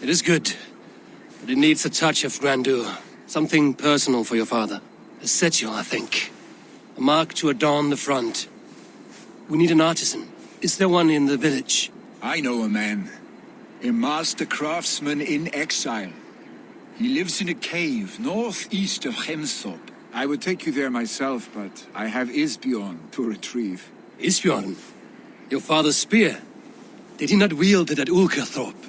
It is good, but it needs a touch of grandeur. Something personal for your father. A sigil, I think. A mark to adorn the front. We need an artisan. Is there one in the village? I know a man. A master craftsman in exile. He lives in a cave northeast of Hemthorpe. I would take you there myself, but I have Isbjorn to retrieve. Isbjorn? Your father's spear? Did he not wield it at Ulkerthorpe?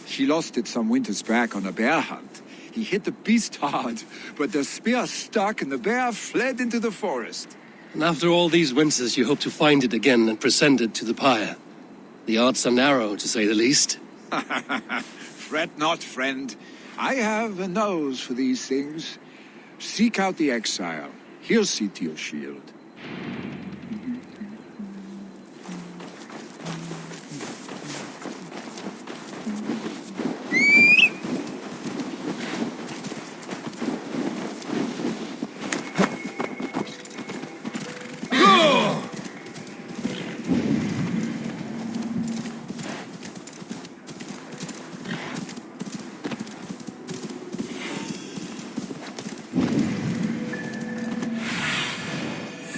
He lost it some winters back on a bear hunt. He hit the beast hard, but the spear stuck and the bear fled into the forest. And after all these winters, you hope to find it again and present it to the pyre. The odds are narrow, to say the least. Fret not, friend. I have a nose for these things. Seek out the exile. He'll see to your shield.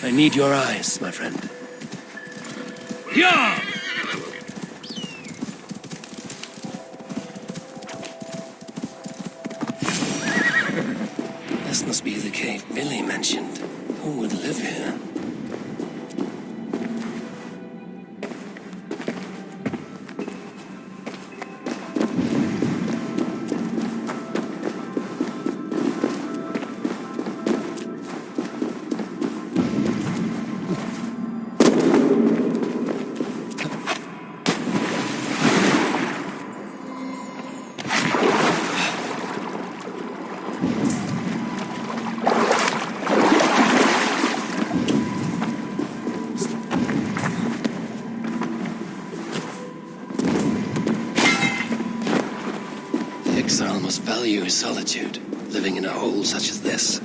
I need your eyes, my friend. Yeah! This must be the cave Billy mentioned. Who would live here? Exile must value his solitude, living in a hole such as this.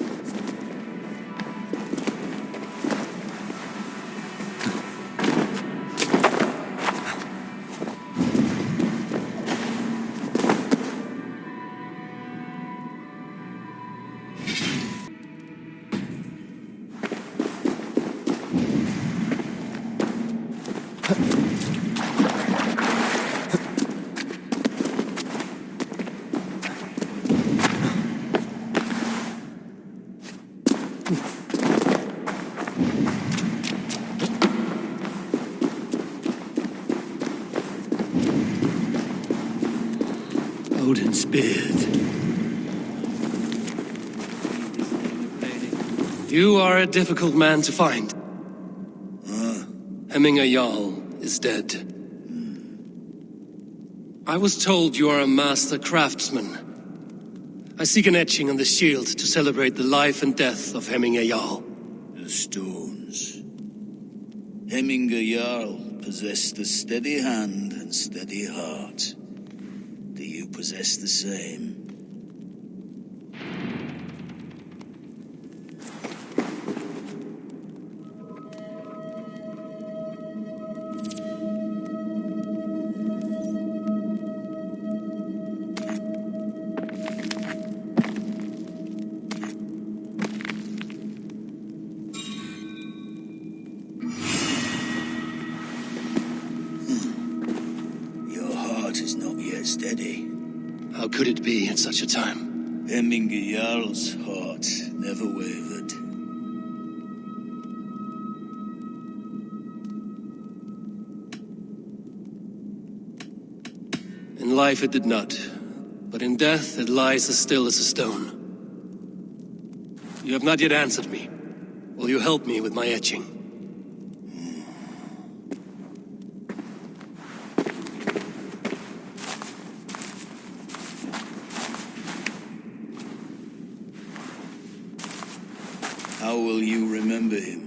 Odin's beard. You are a difficult man to find. Hemminger Jarl is dead. I was told you are a master craftsman. I seek an etching on the shield to celebrate the life and death of Hemminger Jarl. The stones. Hemminger Jarl possessed a steady hand and steady heart. Do you possess the same? Steady. How could it be at such a time? Hemminger Jarl's heart never wavered. In life it did not, but in death it lies as still as a stone. You have not yet answered me. Will you help me with my etching? How will you remember him?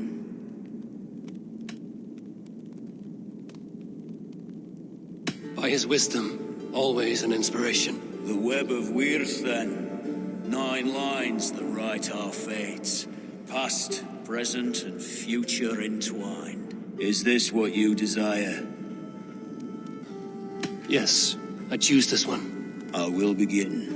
By his wisdom, always an inspiration. The web of Wirth, then. 9 lines that write our fates. Past, present, and future entwined. Is this what you desire? Yes, I choose this one. I will begin.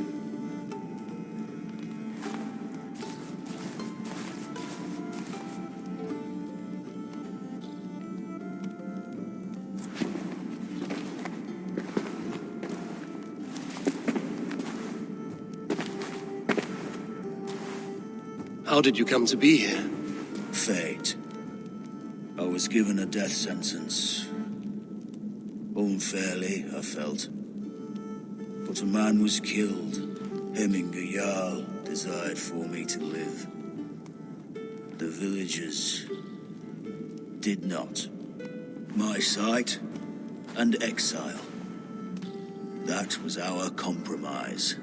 How did you come to be here? Fate. I was given a death sentence. Unfairly, I felt. But a man was killed. Hemminger Jarl desired for me to live. The villagers did not. My sight and exile. That was our compromise.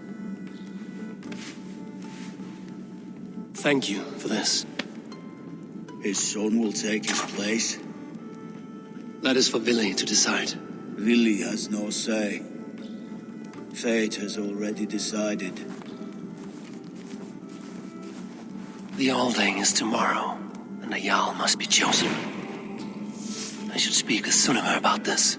Thank you for this. His son will take his place. That is for Vili to decide. Vili has no say. Fate has already decided. The Alding is tomorrow, and a Jarl must be chosen. I should speak with Sunnema about this.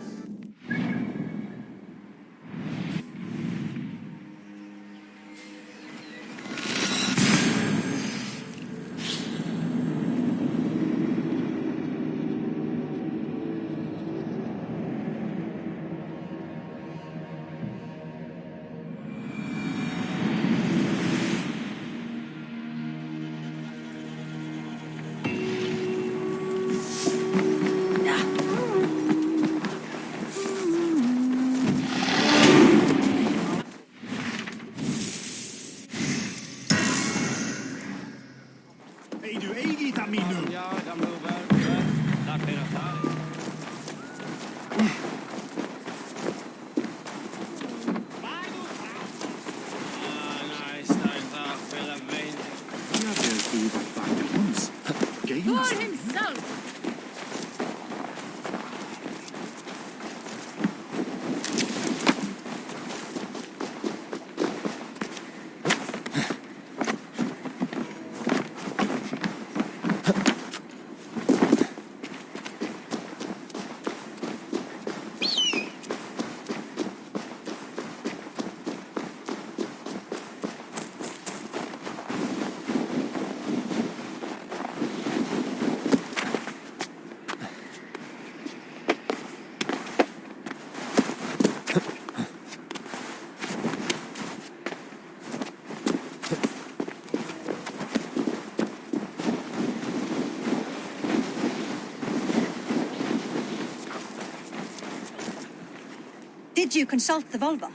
Did you consult the Volva?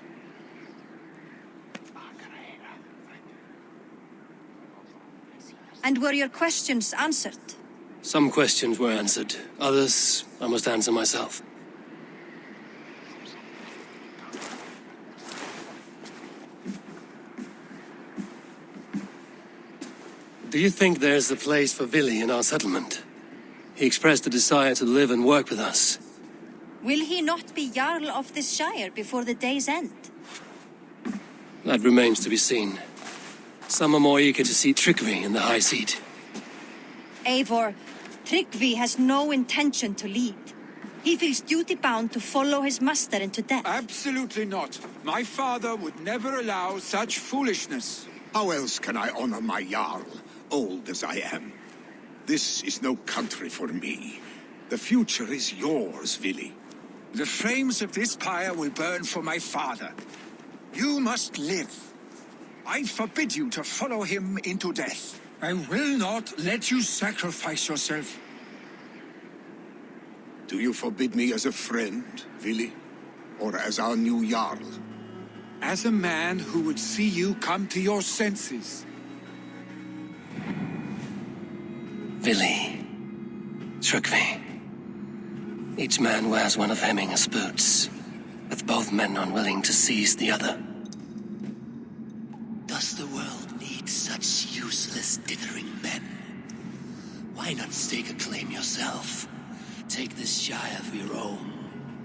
And were your questions answered? Some questions were answered. Others, I must answer myself. Do you think there's a place for Vili in our settlement? He expressed a desire to live and work with us. Will he not be Jarl of this shire before the day's end? That remains to be seen. Some are more eager to see Tryggvi in the high seat. Eivor, Tryggvi has no intention to lead. He feels duty-bound to follow his master into death. Absolutely not. My father would never allow such foolishness. How else can I honor my Jarl, old as I am? This is no country for me. The future is yours, Vili. The flames of this pyre will burn for my father. You must live. I forbid you to follow him into death. I will not let you sacrifice yourself. Do you forbid me as a friend, Vili? Or as our new Jarl? As a man who would see you come to your senses. Vili. Tryggvi. Each man wears one of Hemminger's boots, with both men unwilling to seize the other. Does the world need such useless dithering men? Why not stake a claim yourself? Take this shire for your own.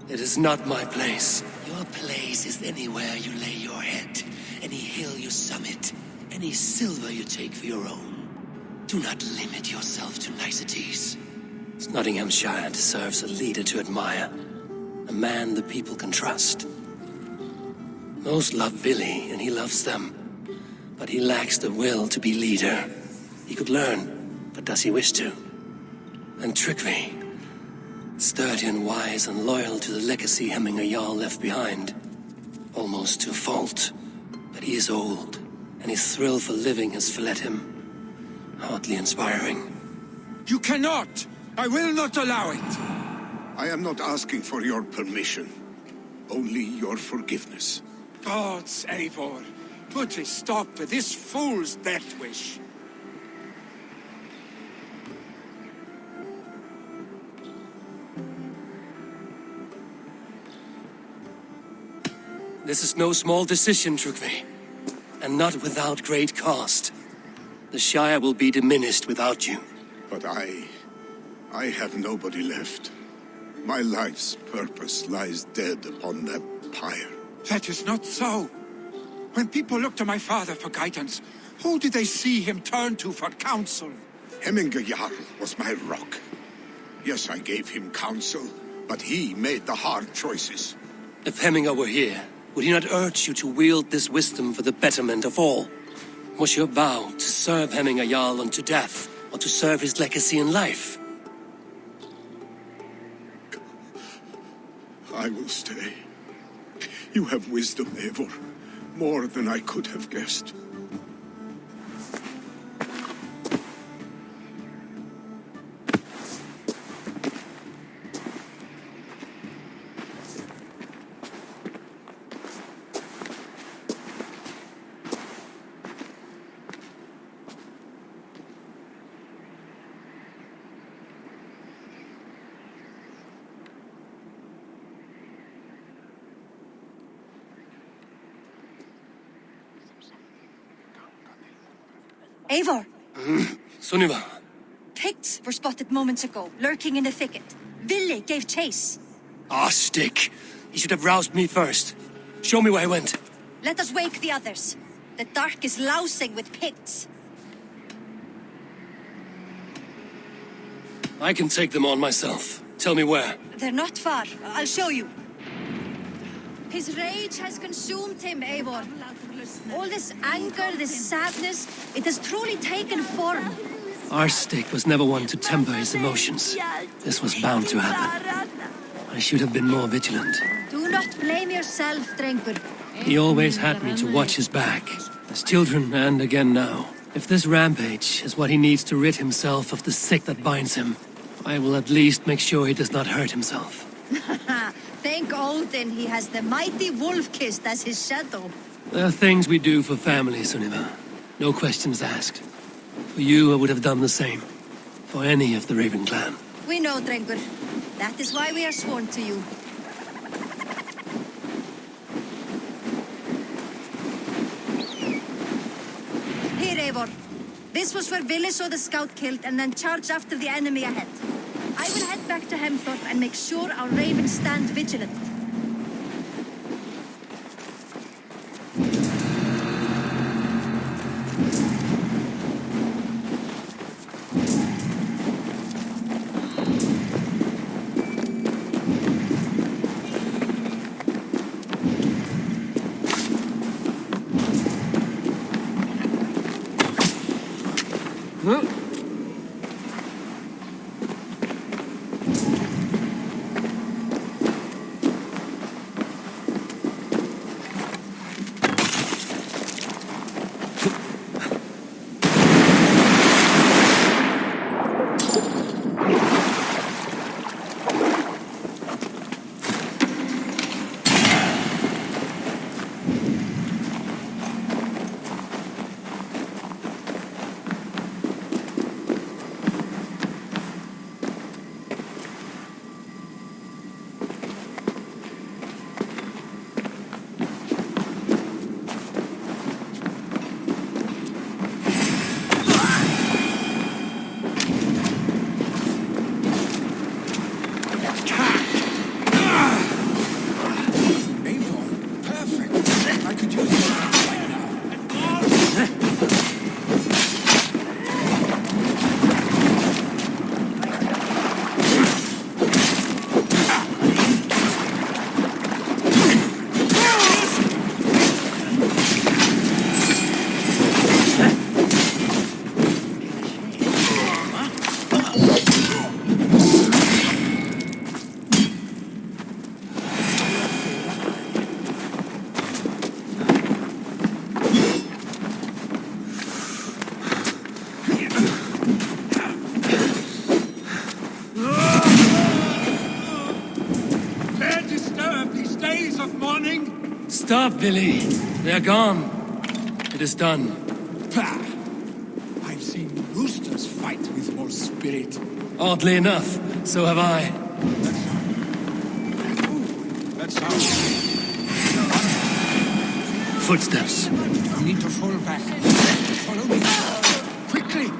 It is not my place. Your place is anywhere you lay your head, any hill you summit, any silver you take for your own. Do not limit yourself to niceties. Snotinghamscire deserves a leader to admire. A man the people can trust. Most love Billy, and he loves them. But he lacks the will to be leader. He could learn, but does he wish to? And Tryggvi, sturdy and wise and loyal to the legacy Hemminger Jarl left behind. Almost to a fault. But he is old, and his thrill for living has fled him. Hardly inspiring. You cannot! I will not allow it! I am not asking for your permission. Only your forgiveness. Gods, Eivor, put a stop to this fool's death wish. This is no small decision, Tryggvi. And not without great cost. The Shire will be diminished without you. But I have nobody left. My life's purpose lies dead upon that pyre. That is not so. When people look to my father for guidance, who did they see him turn to for counsel? Hemminger Jarl was my rock. Yes, I gave him counsel, but he made the hard choices. If Hemminger were here, would he not urge you to wield this wisdom for the betterment of all? Was your vow to serve Hemminger Jarl unto death, or to serve his legacy in life? I will stay. You have wisdom, Eivor. More than I could have guessed. Eivor! Sunniva! Picts were spotted moments ago, lurking in the thicket. Vili gave chase. Ah, stick! He should have roused me first. Show me where he went. Let us wake the others. The dark is lousing with Picts. I can take them on myself. Tell me where. They're not far. I'll show you. His rage has consumed him, Eivor. All this anger, this sadness, it has truly taken form. Our stick was never one to temper his emotions. This was bound to happen. I should have been more vigilant. Do not blame yourself, Drengur. He always had me to watch his back. As children, and again now. If this rampage is what he needs to rid himself of the sick that binds him, I will at least make sure he does not hurt himself. Thank Odin he has the mighty Wolf-Kissed as his shadow. There are things we do for family, Sunniva. No questions asked. For you, I would have done the same. For any of the Raven clan. We know, Drengur. That is why we are sworn to you. Here, Eivor. This was where Vili saw the scout killed and then charged after the enemy ahead. I will head back to Hemthorpe and make sure our ravens stand vigilant. Stop, Billy. They're gone. It is done. Pah! I've seen roosters fight with more spirit. Oddly enough, so have I. That sounds... Footsteps. We need to fall back. Follow me. Quickly!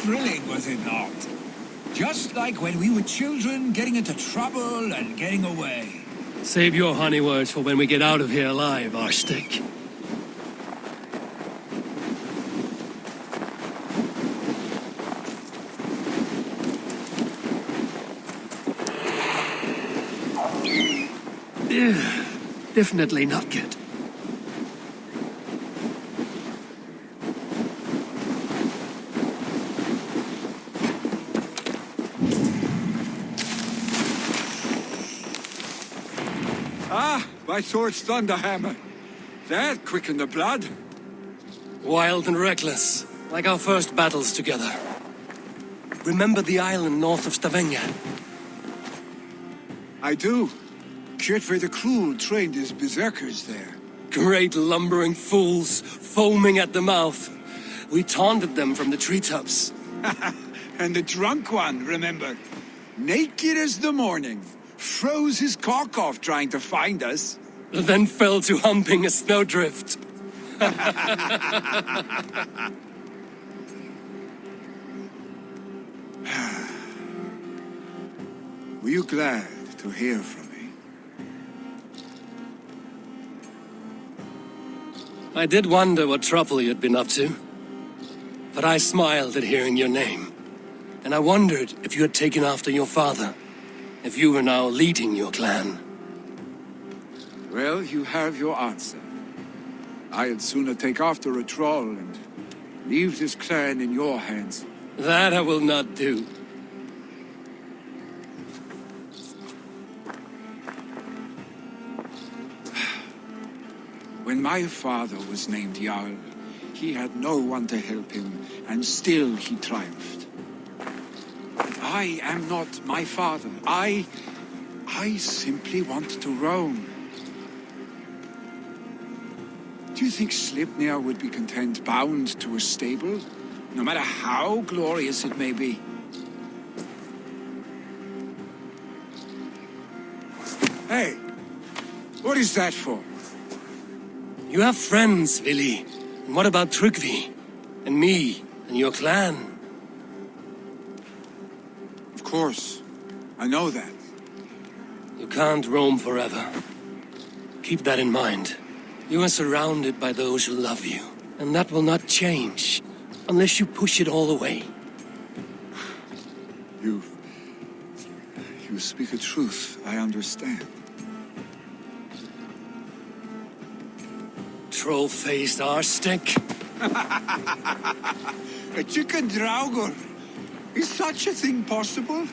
Thrilling, was it not? Just like when we were children, getting into trouble and getting away. Save your honey words for when we get out of here alive, Arstick. Definitely not good. Ah, my sword's thunderhammer. That quickened the blood. Wild and reckless, like our first battles together. remember the island north of Stavanger? I do. Kjotve the Cruel trained his berserkers there. Great lumbering fools, foaming at the mouth. We taunted them from the treetops. And the drunk one, remember? Naked as the morning. Froze his cock off trying to find us. Then fell to humping a snowdrift. Were you glad to hear from me? I did wonder what trouble you'd been up to. But I smiled at hearing your name. And I wondered if you had taken after your father. If you were now leading your clan. Well, you have your answer. I'd sooner take after a troll and leave this clan in your hands. That I will not do. When my father was named Jarl, he had no one to help him, and still he triumphed. But I am not my father. I simply want to roam. Do you think Sleipnir would be content bound to a stable, no matter how glorious it may be? Hey, what is that for? You have friends, Vili. And what about Tryggvi? And me? And your clan? Of course. I know that. You can't roam forever. Keep that in mind. You are surrounded by those who love you. And that will not change. Unless you push it all away. You speak a truth. I understand. Troll-faced arse-stick. A chicken draugur. Is such a thing possible?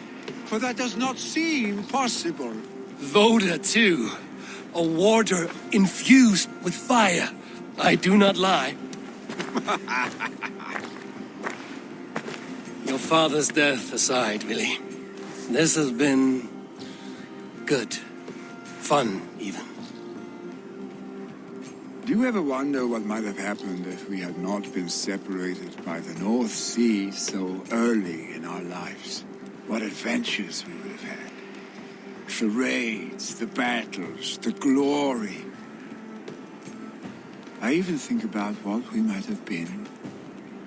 For that does not seem possible. Voda, too. A warder infused with fire. I do not lie. Your father's death aside, Vili. This has been... good. Fun, even. Do you ever wonder what might have happened if we had not been separated by the North Sea so early in our lives? What adventures we would have had. The raids, the battles, the glory. I even think about what we might have been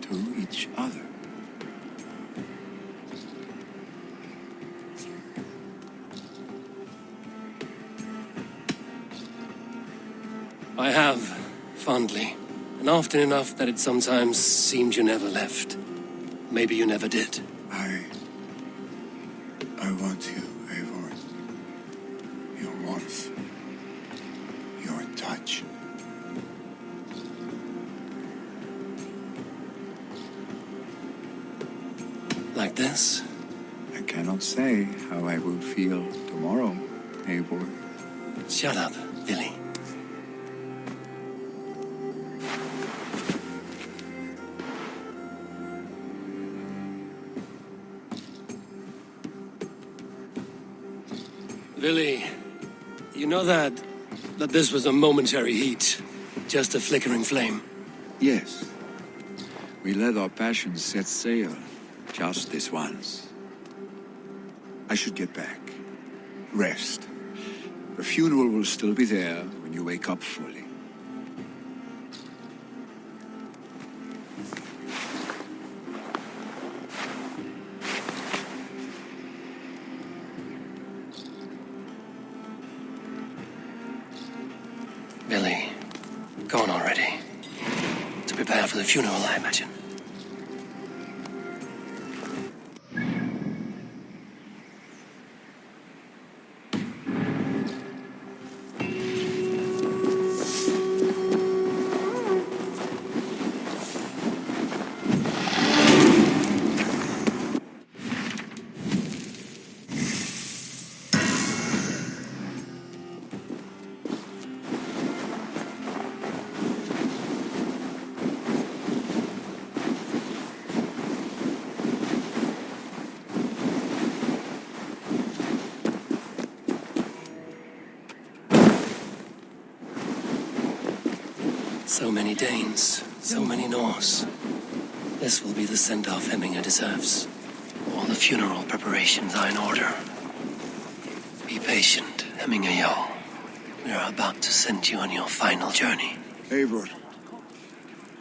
to each other. I have, fondly. And often enough that it sometimes seemed you never left. Maybe you never did. I want you, Eivor. Your warmth. Your touch. Like this? I cannot say how I will feel tomorrow, Eivor. Shut up, Vili. Vili, you know that this was a momentary heat, just a flickering flame. Yes. We let our passions set sail, just this once. I should get back. Rest. The funeral will still be there when you wake up fully. Billy, gone already. To prepare for the funeral, I imagine. So many Danes, so many Norse. This will be the send-off Hemminger deserves. All the funeral preparations are in order. Be patient, Hemminger Jarl. We are about to send you on your final journey. Eivor,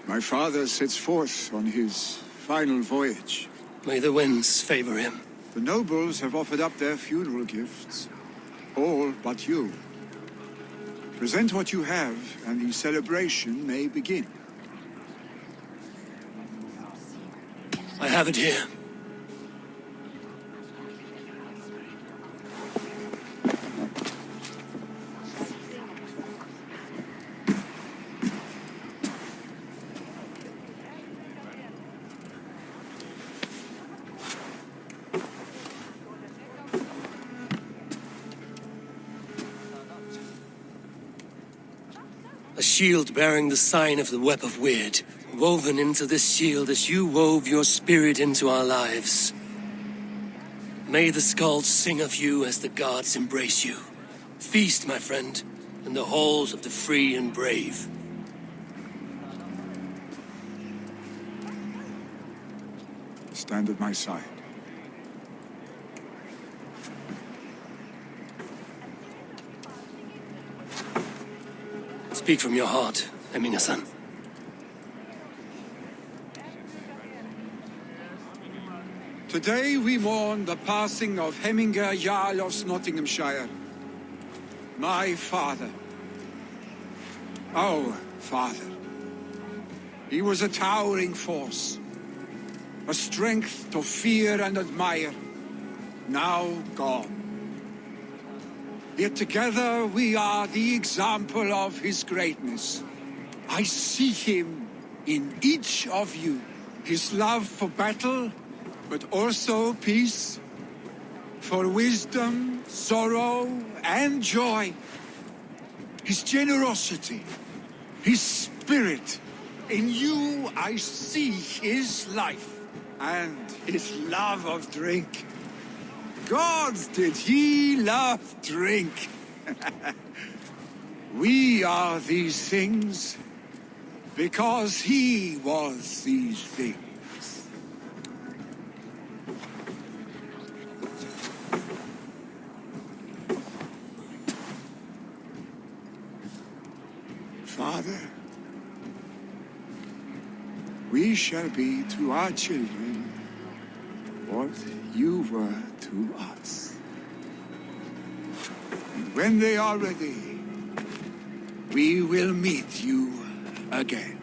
my father sets forth on his final voyage. May the winds favor him. The nobles have offered up their funeral gifts. All but you. Present what you have, and the celebration may begin. I have it here. A shield bearing the sign of the Web of Weird, woven into this shield as you wove your spirit into our lives. May the skalds sing of you as the gods embrace you. Feast, my friend, in the halls of the free and brave. Stand at my side. Speak from your heart, Hemminger-son. Today we mourn the passing of Hemminger Jarl of Snotinghamscire. My father. Our father. He was a towering force. A strength to fear and admire. Now gone. Yet together we are the example of his greatness. I see him in each of you. His love for battle, but also peace. For wisdom, sorrow, and joy. His generosity, his spirit. In you I see his life and his love of drink. Gods, did he love drink? We are these things because he was these things. Father, we shall be to our children what you were to us. And when they are ready, we will meet you again.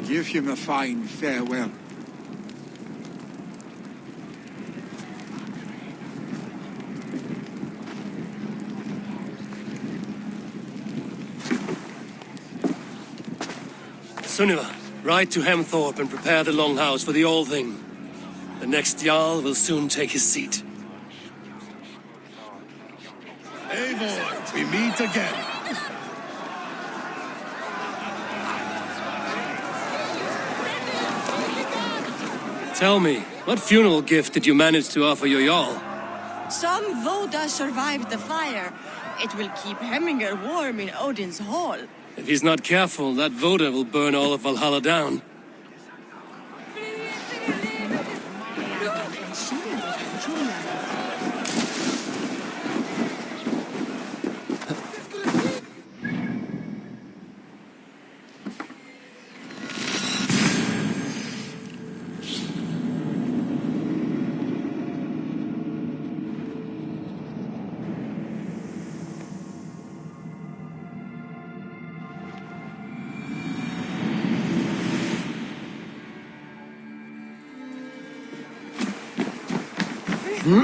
Give him a fine farewell. Sunniva, ride to Hemthorpe and prepare the Longhouse for the All-Thing. The next Jarl will soon take his seat. Eivor, we meet again. Tell me, what funeral gift did you manage to offer your Jarl? Some Voda survived the fire. It will keep Hemminger warm in Odin's hall. If he's not careful, that Voda will burn all of Valhalla down. Who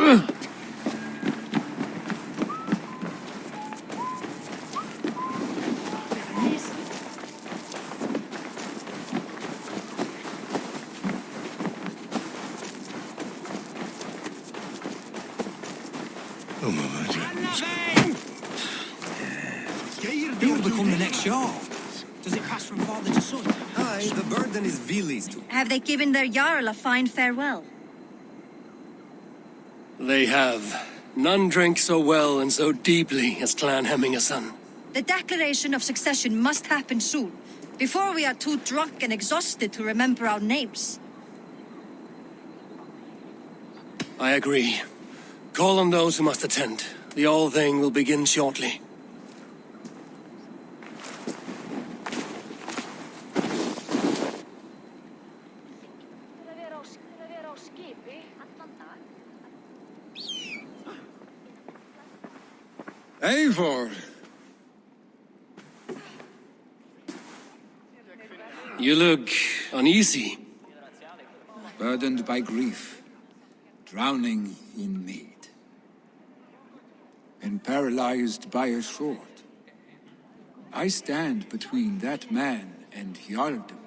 will become the next Jarl? Does it pass from father to son? Aye, the burden is Vili's too. Have they given their Jarl a fine farewell? They have. None drank so well and so deeply as Clan Hemmingerson. The declaration of succession must happen soon, before we are too drunk and exhausted to remember our names. I agree. Call on those who must attend. The All Thing will begin shortly. Eivor! You look uneasy. Burdened by grief, drowning in need, and paralyzed by a sword. I stand between that man and Jarldom.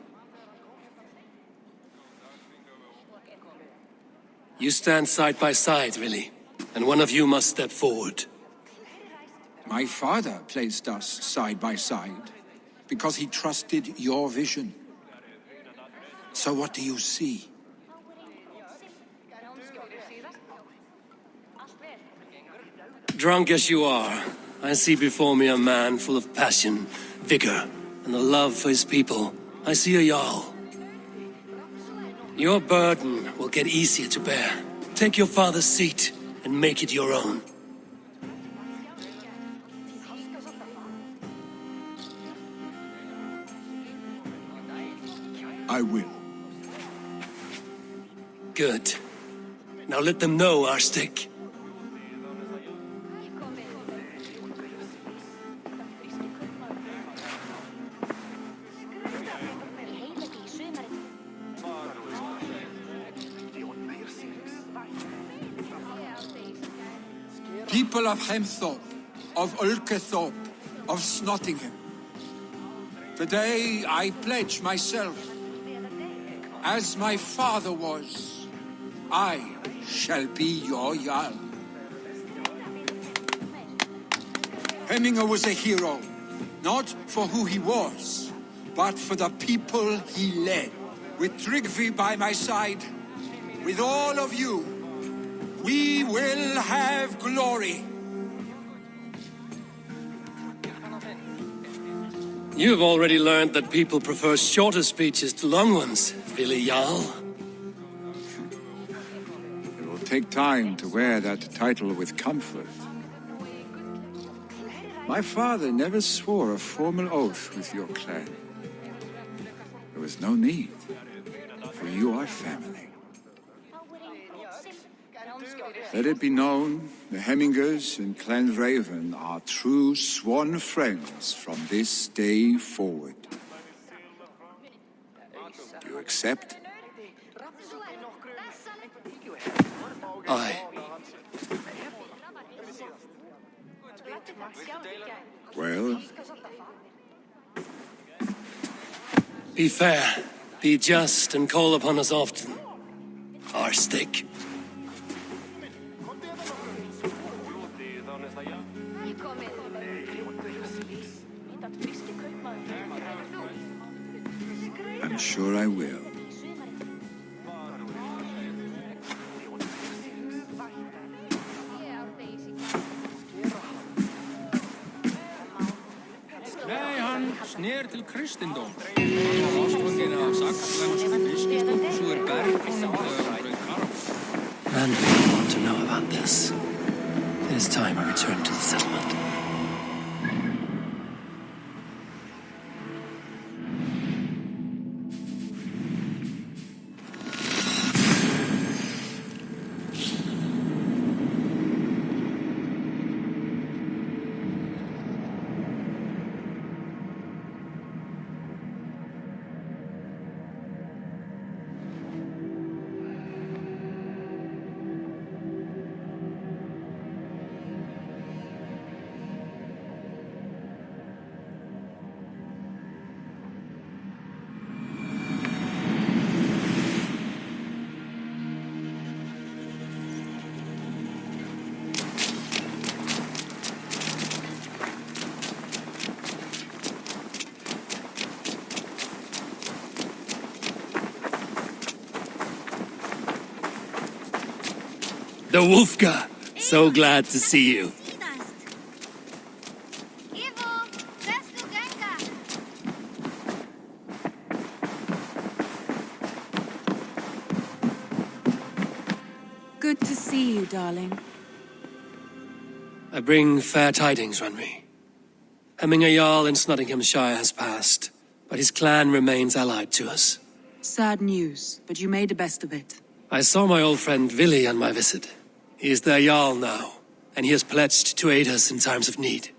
You stand side by side, really, and one of you must step forward. My father placed us side by side because he trusted your vision. So what do you see? Drunk as you are, I see before me a man full of passion, vigor, and a love for his people. I see a Jarl. Your burden will get easier to bear. Take your father's seat and make it your own. I will. Good. Now let them know our stick. People of Hemthorpe, of Ulkethorpe, of Snotingham. Today I pledge myself. As my father was, I shall be your Jarl. Hemminger was a hero, not for who he was, but for the people he led. With Tryggvi by my side, with all of you, we will have glory. You've already learned that people prefer shorter speeches to long ones, Billy Jarl. It will take time to wear that title with comfort. My father never swore a formal oath with your clan. There was no need, for you are family. Let it be known, the Hemmingers and Clan Raven are true sworn friends from this day forward. Do you accept? Aye. Well? Be fair, be just, and call upon us often. Our stick. I'm sure I will. Nei, hann snér til kristindóm. Ástfanginn af sakaflæmsku biskupum, svo bergkonum þegar hann braut karl. And we want to know about this. It is time I return to the settlement. the Wolfgar. So glad to see you. Good to see you, darling. I bring fair tidings, Runry. Hemminger Jarl in Snotinghamscire has passed, but his clan remains allied to us. Sad news, but you made the best of it. I saw my old friend Vili on my visit. He is their Jarl now, and he has pledged to aid us in times of need.